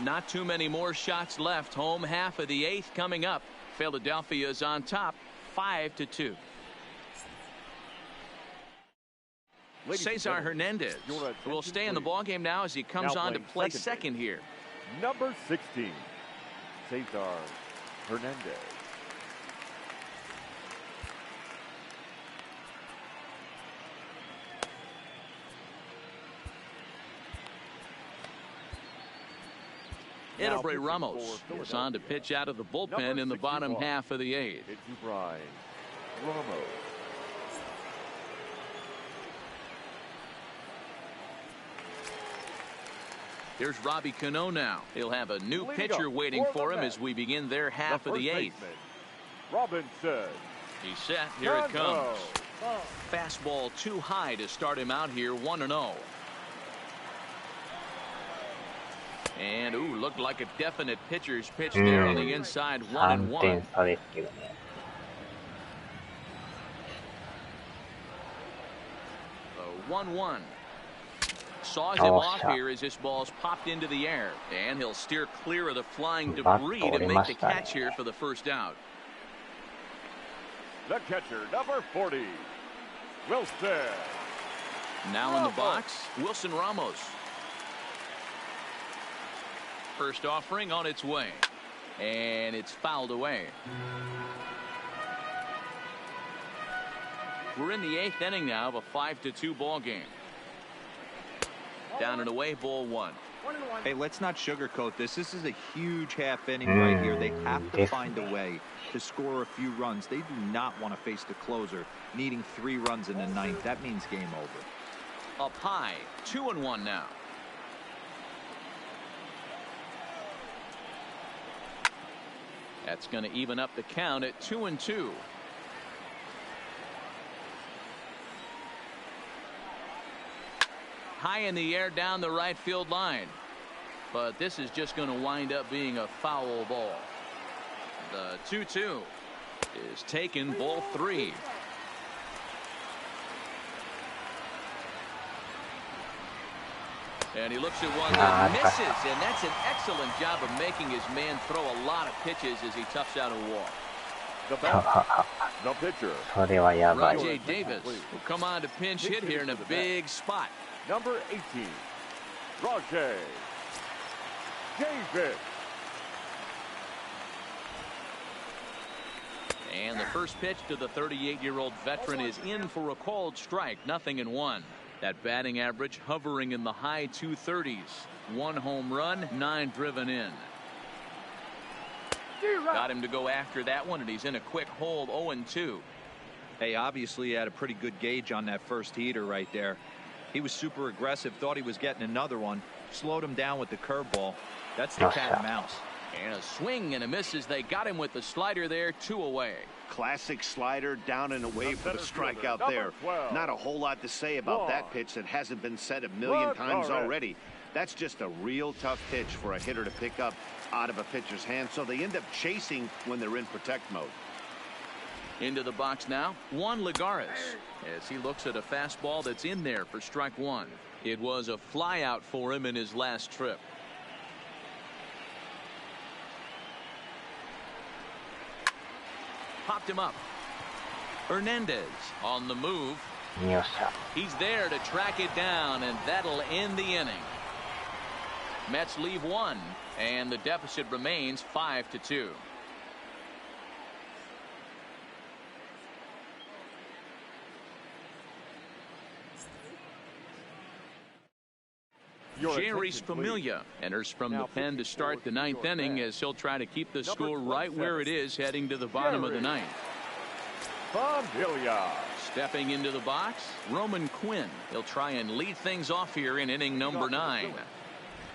Not too many more shots left. Home half of the 8th coming up. Philadelphia is on top, 5-2. Cesar Hernandez will stay in the ballgame now as he comes on to play second here. Number 16, Cesar Hernandez. Edelbray Ramos is on to pitch out of the bullpen in the bottom half of the 8th. Ramos. Here's Robbie Cano now. He'll have a new pitcher waiting for him as we begin their half of the 8th. Robinson. He's set. Here it comes. Fastball too high to start him out here, 1-0. And ooh, looked like a definite pitcher's pitch there on the inside, 1-1. 1-1. Saws him off here as this ball's popped into the air, and he'll steer clear of the flying debris to make the catch here for the 1st out. The catcher, number 40, Wilson. Now in the box, Wilson Ramos. First offering on its way, and it's fouled away. We're in the 8th inning now of a 5-2 ball game. Down and away, ball 1. Hey, let's not sugarcoat this. This is a huge half inning right here. They have to find a way to score a few runs. They do not want to face the closer needing 3 runs in the 9th. That means game over. Up high, 2-1 now. That's going to even up the count at 2-2. High in the air down the right field line, but this is just going to wind up being a foul ball. The 2-2 is taken, ball 3. And he looks at one that misses, and that's an excellent job of making his man throw a lot of pitches as he toughs out a walk. The pitcher, Rajay Davis will come on to pinch hit here in a big spot. Number 18, Rajay Davis. And the first pitch to the 38-year-old veteran is in for a called strike, 0-1. That batting average hovering in the high 230s. 1 home run, 9 driven in. Got him to go after that one, and he's in a quick hole, 0-2. Hey, obviously he had a pretty good gauge on that first heater right there. He was super aggressive, thought he was getting another one, slowed him down with the curveball. That's the cat and mouse. And a swing and a miss as they got him with the slider there, 2 away. Classic slider, down and away for the strikeout there. Not a whole lot to say about that pitch that hasn't been said a million times already. That's just a real tough pitch for a hitter to pick up out of a pitcher's hand, so they end up chasing when they're in protect mode. Into the box now, Juan Lagares, as he looks at a fastball that's in there for strike 1. It was a flyout for him in his last trip. Popped him up. Hernandez on the move. He's there to track it down, and that'll end the inning. Mets leave 1, and the deficit remains 5-2. Jerry's Familia enters from the pen to start the 9th inning, as he'll try to keep the score right where it is heading to the bottom of the 9th. Familia. Stepping into the box, Roman Quinn. He'll try and lead things off here in inning number 9.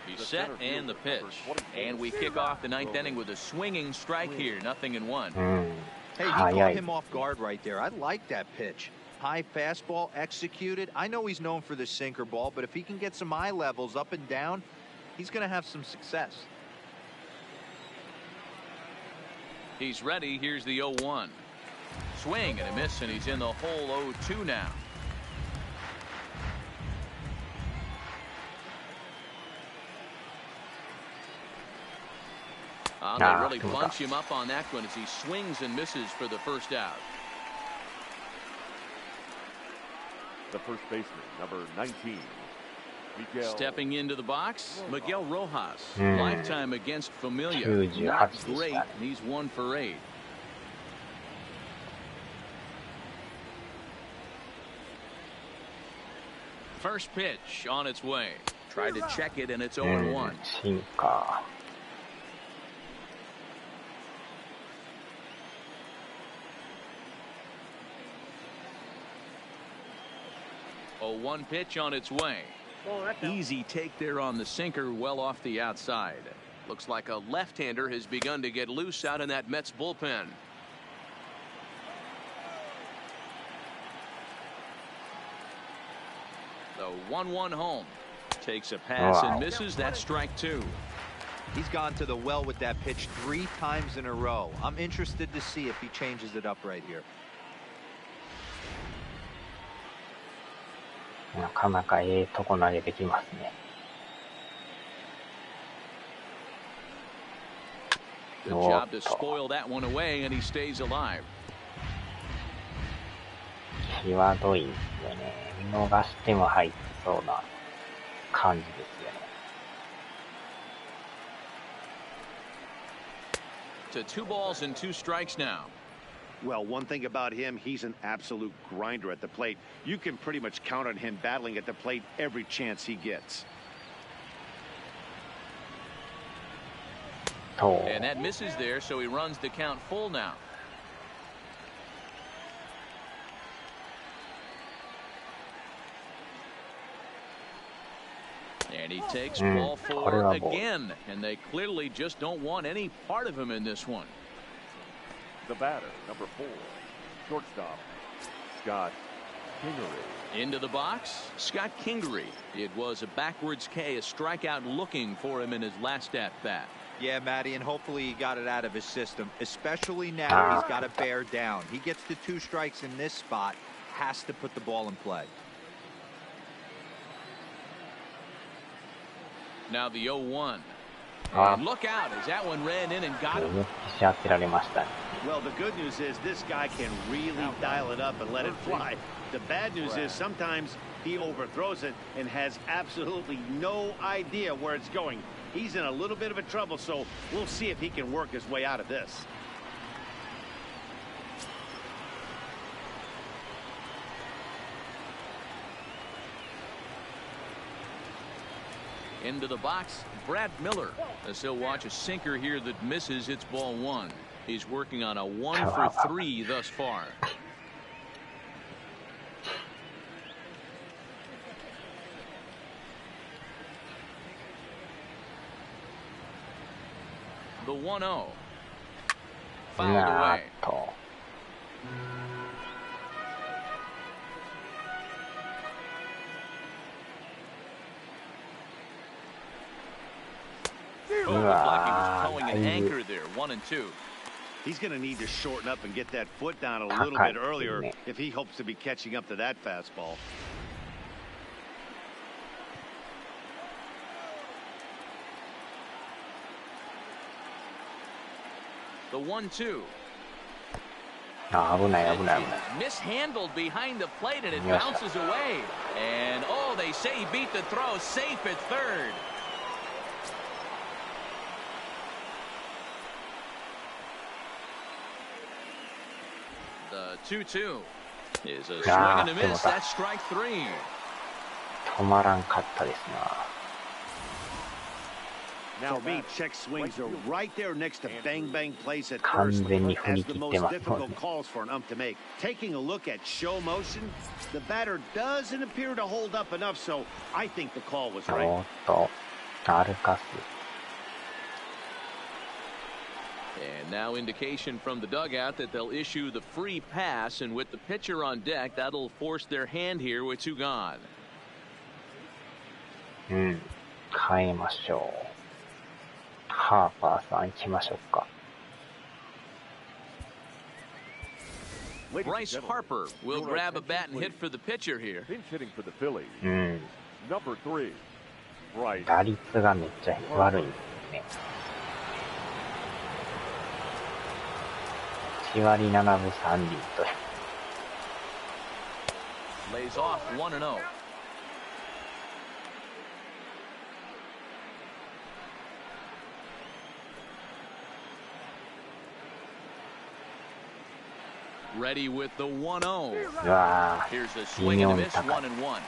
He's set and the pitch. And we kick off the 9th inning with a swinging strike here, 0-1. Hey, you caught him off guard right there. I like that pitch. High fastball executed. I know he's known for the sinker ball, but if he can get some eye levels up and down, he's going to have some success. He's ready. Here's the 0-1. Swing and a miss, and he's in the hole 0-2 now. They really bunch him up on that one as he swings and misses for the first out. The first baseman, number 19. Miguel. Stepping into the box, Miguel Rojas. Lifetime against Familia. Not great. He's 1 for 8. First pitch on its way. Tried to check it, and it's 0-1. A 1 pitch on its way. Easy take there on the sinker, well off the outside. Looks like a left-hander has begun to get loose out in that Mets bullpen. The 1-1 home. Takes a pass and misses. That's strike 2. He's gone to the well with that pitch 3 times in a row. I'm interested to see if he changes it up right here. なかなかとこ投げてきますね。Good job to spoil that one away, and he stays alive. 際どいんですよね。見逃しても入ってそうな感じですよね。To 2 balls and 2 strikes now. Well, one thing about him, he's an absolute grinder at the plate. You can pretty much count on him battling at the plate every chance he gets. And that misses there, so he runs the count full now. And he takes ball 4 again, and they clearly just don't want any part of him in this one. The batter, number 4, shortstop, Scott Kingery. Into the box, Scott Kingery. It was a backwards K, a strikeout looking for him in his last at-bat. Yeah, Matty, and hopefully he got it out of his system, especially now he's got to bear down. He gets the 2 strikes in this spot, has to put the ball in play. Now the 0-1. And look out as that one ran in and got him. Well, the good news is this guy can really dial it up and let it fly. The bad news is sometimes he overthrows it and has absolutely no idea where it's going. He's in a little bit of a trouble, so we'll see if he can work his way out of this. Into the box, Brad Miller, as he'll watch a sinker here that misses. It's ball one. He's working on a 1 for 3 thus far. The 1-0. Fouled away. Oh, looked like he was pulling an anchor there. 1 and 2. He's going to need to shorten up and get that foot down a little bit earlier if he hopes to be catching up to that fastball. The 1-2. Mishandled behind the plate, and it bounces away. And oh, they say he beat the throw. Safe at third. The 2-2 is a swing and a miss. That's strike 3. 止まらんかったですな。Now, me, check swings are right there next to bang bang plays at first. Has the most difficult calls for an ump to make. Taking a look at show motion, the batter doesn't appear to hold up enough, so I think the call was right. And now indication from the dugout that they'll issue the free pass, and with the pitcher on deck, that'll force their hand here with 2 gone. 変えましょう。ハーパーさん行きましょうか。Bryce Harper will grab a bat and hit for the pitcher here. Pinch hitting for the Phillies. Number 3. Bryce. 打率がめっちゃ悪いんですね。1割7分3厘と。Lays off 1-0. Ready with the 1-0. Here's a swing and a miss, 1-1.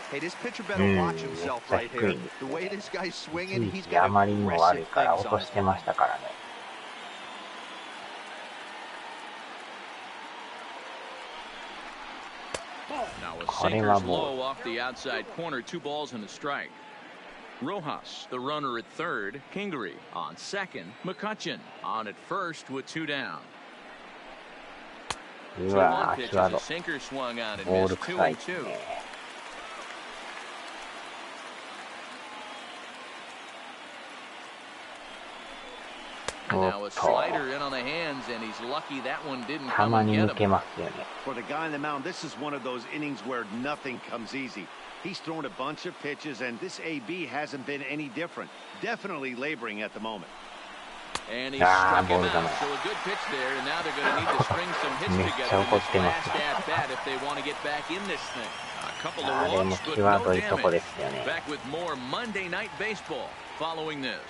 Hey, this pitcher better watch himself right here. The way this guy's swinging, he's got あまりにも悪いから落としてましたからね。Now a sinker's low off the outside corner. 2 balls and a strike. Rojas, the runner at third. Kingery on second. McCutcheon on at first with 2 down. うわー、際ど。Sinker swung on and ボール missed 臭い 2-2. ですね。Now a slider in on the hands, and he's lucky that one didn't た come ま and に get 抜け him. ますよね。 For the guy on the mound, this is one of those innings where nothing comes easy. He's thrown a bunch of pitches, and this AB hasn't been any different. Definitely laboring at the moment. And he struck him out. So a good pitch there, and now they're going to need to string some hits together in this last at bat if they want to get back in this thing. A couple of walks, but no damage. Back with more Monday Night Baseball following this.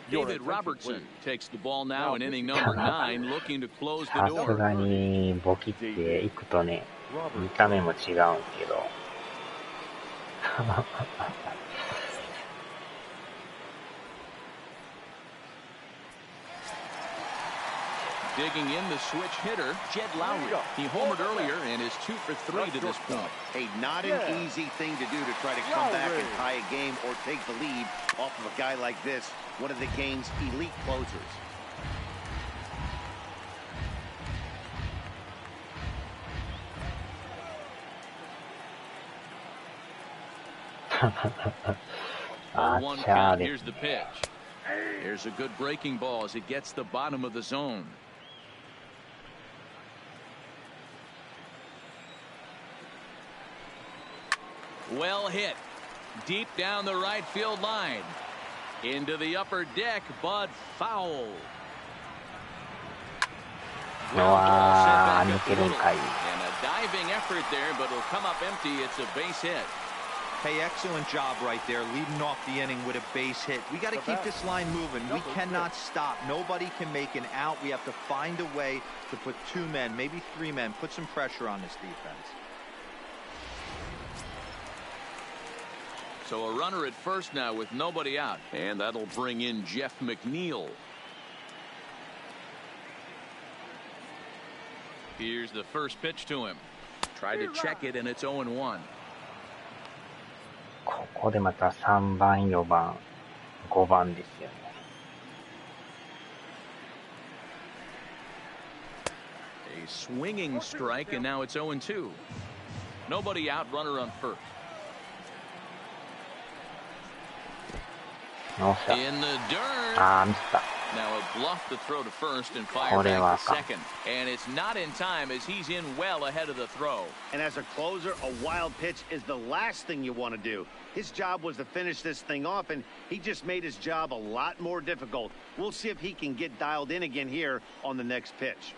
David Robertson takes the ball now in inning number 9, looking to close the さす door. がにボキっていくとね、見た目も違うんけど。Digging in the switch hitter, Jed Lowry. He homered earlier and is 2 for 3 to this point. Hey, not an easy thing to do to try to come back and tie a game or take the lead off of a guy like this, one of the game's elite closers. One count. Here's the pitch. Here's a good breaking ball as it gets the bottom of the zone. Well hit. Deep down the right field line. Into the upper deck, but foul. And a diving effort there, but it'll come up empty. It's a base hit. Hey, excellent job right there, leading off the inning with a base hit. We got to keep this line moving. We cannot stop. Nobody can make an out. We have to find a way to put 2 men, maybe 3 men, put some pressure on this defense. So a runner at first now with nobody out, and that'll bring in Jeff McNeil. Here's the first pitch to him. Tried to check it, and it's 0-1. ここでまた3番、4番、5番ですよね。A swinging strike, and now it's 0-2. Nobody out, runner on first. In the dirt. あー、ミスった。Now a bluff to throw to first and fire back to second. And it's not in time as he's in well ahead of the throw. And as a closer, a wild pitch is the last thing you want to do. His job was to finish this thing off, and he just made his job a lot more difficult. We'll see if he can get dialed in again here on the next pitch.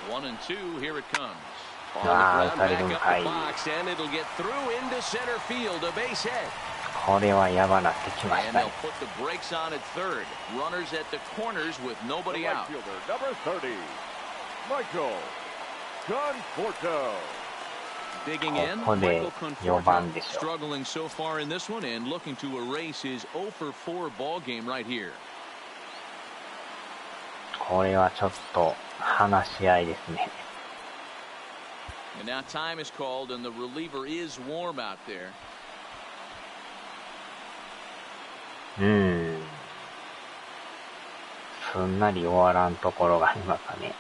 One and two, here it comes. On the Ah, ground, back up high. the box, and it'll get through into center field, a base hit. これはやばなってきまし And た they'll ね。 put the brakes on at third. Runners at the corners with The nobody right out. fielder, number 30, Michael Conforto. Digging in, ここで Michael 4番 Conforto でしょ。 struggling so far in this one and looking to erase his 0 for 4 ball game right here. これはちょっと話し合いですね。 And now time is called, and the reliever is warm out there. すんなり終わらんところがありますかね。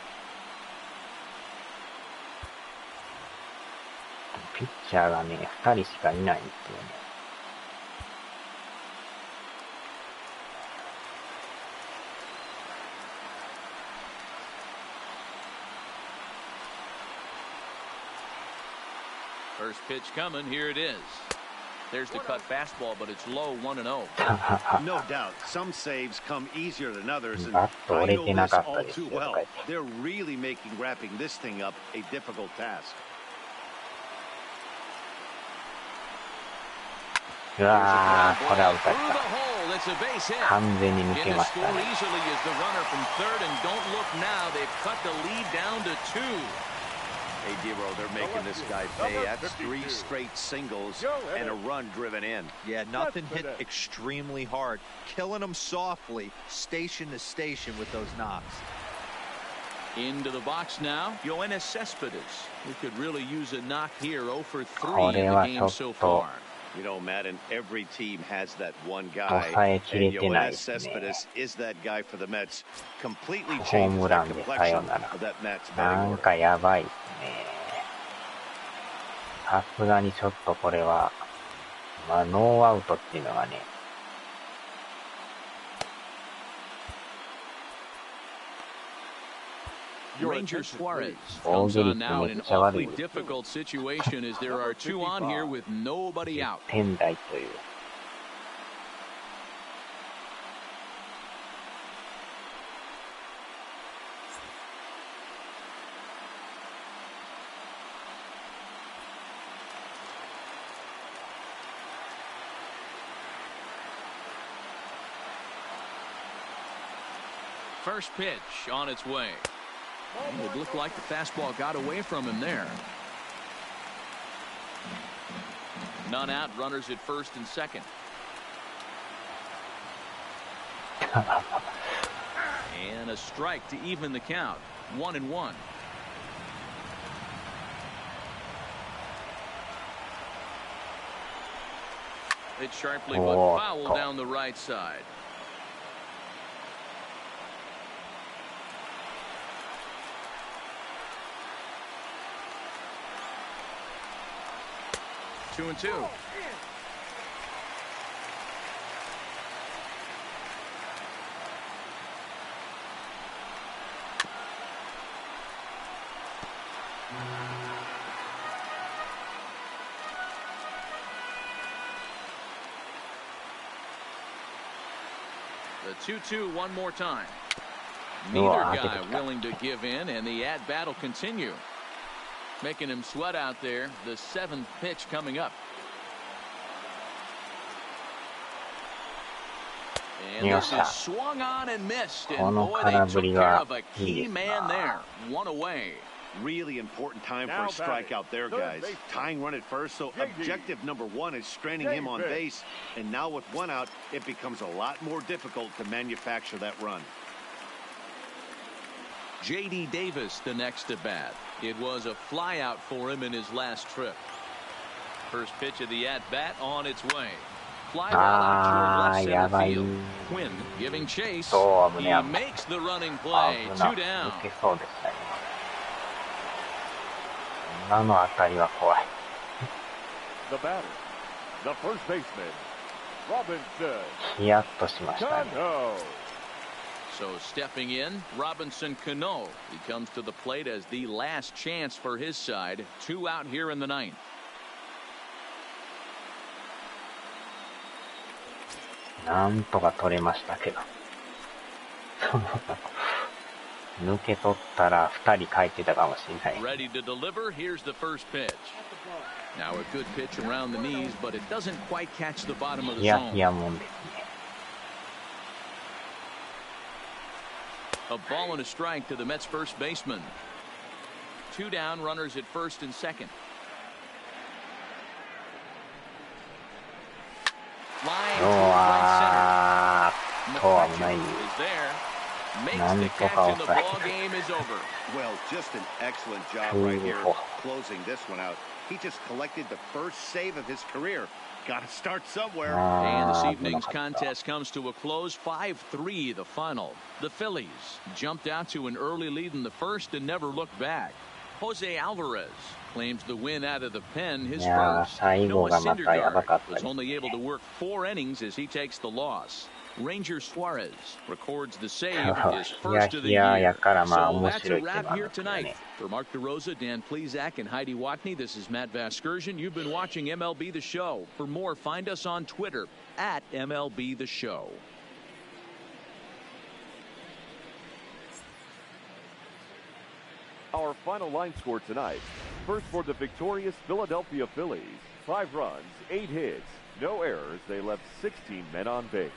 ピッチャーがね、2人しかいないんですよね。First pitch coming, here it is. There's the cut fastball, but it's low, 1-0. No doubt, some saves come easier than others, and バット I 折れ know てな this かった all です too よと well. か言って。 They're really making wrapping this thing up a difficult task. うわー、これは打た Through れ the た。 hole, it's a base hit. 完全に抜 In け to まし score たね。 easily is the runner from third, and don't look now, they've cut the lead down to 2. Hey, Dero, they're making this guy pay. That's 3 straight singles and a run driven in. Yeah, nothing hit extremely hard. Killing them softly, station to station with those knocks. Into the box now, Yoenis Cespedes. We could really use a knock here, 0 for 3 こ in れ the は game ちょ so っと far. You know, Madden, every team has that one guy. 抑えきれ And てない Yoenis ですね。 Cespedes is that guy for the Mets. Completely ホー changes ム the ランでさ complexion よなら。 of that Mets な batting ん order. かやばいですね。さすがにちょっとこれは、まあノーアウトっていうのがね、Ranger Suarez 防 comes 御 on 率 now め in っ an ちゃ悪い awfully です。 difficult situation as there are 2 on here with nobody out. 10台という。First pitch on its way. It would look like the fastball got away from him there. None out, runners at first and second. And a strike to even the count. 1-1. Hit sharply but foul down the right side. Two and two. The 2-2 one more time. Neither guy willing to give in, and the at-bat will continue. Making him sweat out there. The 7th pitch coming up. And this is swung on and missed. And boy, they took care of a key man there. One away. Really important time for a strikeout there, guys. Tying run at first, so objective number 1 is straining him on base. And now with 1 out, it becomes a lot more difficult to manufacture that run. J.D. Davis, the next at bat. It was a flyout for him in his last trip. First pitch of the at-bat on its way. Fly ball out toward left center field. Quinn giving chase. He makes the running play. 2 down. 今の当たりは怖い。 The batter, the first baseman, Robinson. ヒヤッとしましたね。 So stepping in, Robinson Cano. He comes to the plate as the last chance for his side. 2 out here in the 9th. なんとか取れましたけど。抜け取ったら2人帰ってたかもしれない。 Ready to deliver. Here's the first pitch. Now a good pitch around the knees, but it doesn't quite catch the bottom of the zone. いやいやもんですね。 A ball and a strike to the Mets first baseman. 2 down, runners at first and second. Flying to right center. McCutcheon is there. Makes the catch and the ball game is over. Well, just an excellent job right here closing this one out. He just collected the first save of his career. Got to start somewhere. And this evening's contest comes to a close. 5-3 the final. The Phillies jumped out to an early lead in the first and never looked back. Jose Alvarez claims the win out of the pen, his first. Noah Syndergaard was only able to work 4 innings as he takes the loss. Ranger Suarez records the save, his first of the year. So that's a wrap here tonight. For Mark DeRosa, Dan Plezak, and Heidi Watney, this is Matt Vasgersian. You've been watching MLB The Show. For more, find us on Twitter at MLB The Show. Our final line score tonight. First for the victorious Philadelphia Phillies. 5 runs, 8 hits, no errors. They left 16 men on base.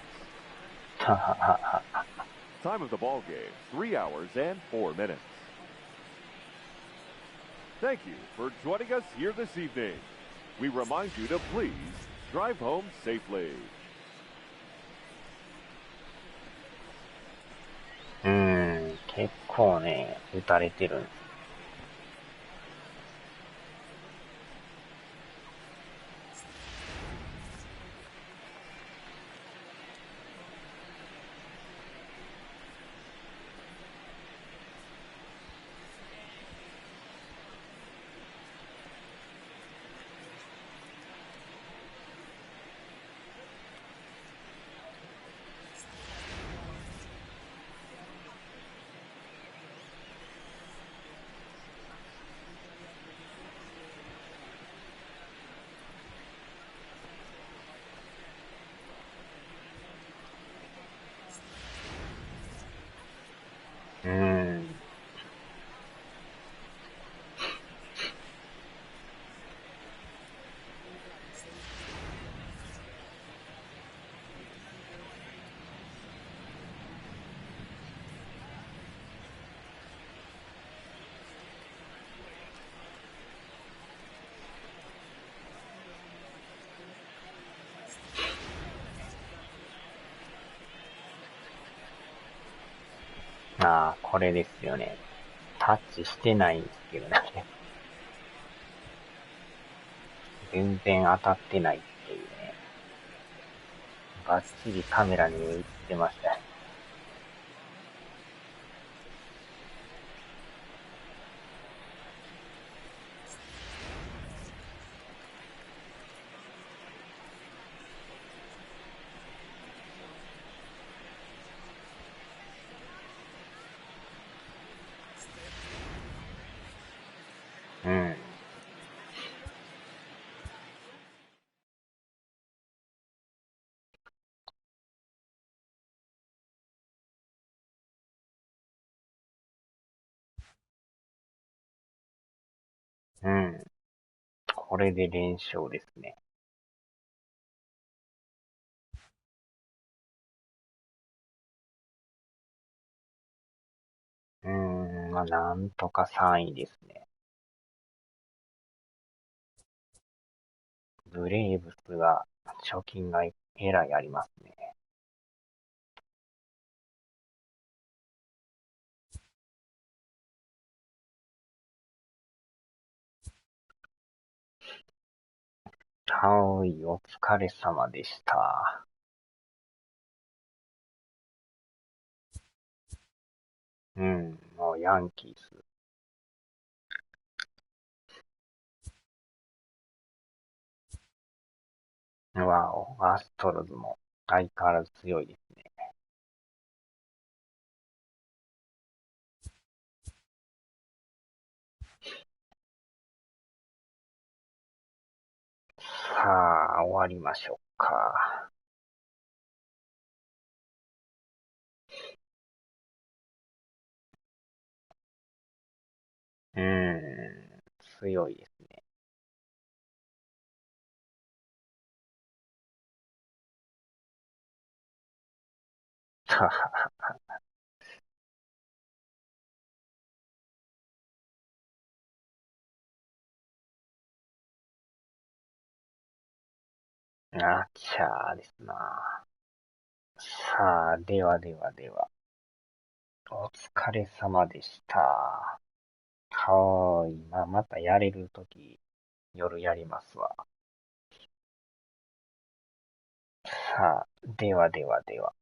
Time of the ball game, 3 hours and 4 minutes. Thank you for joining us here this evening. We remind you to please drive home safely. 結構ね、打たれてるんです。ああ、これですよね。タッチしてないんですけどね。全然当たってないっていうね。バッチリカメラに映ってましたね。これで連勝ですね。まあ、なんとか3位ですね。ブレーブスが貯金がえらいありますね。はい、お疲れ様でした。もうヤンキース。わお、アストロズも相変わらず強いですね。さあ、終わりましょうか。強いですね。ははは。あちゃーですな。さあ、ではではでは。お疲れ様でした。はーい。またやれるとき、夜やりますわ。さあ、ではではでは。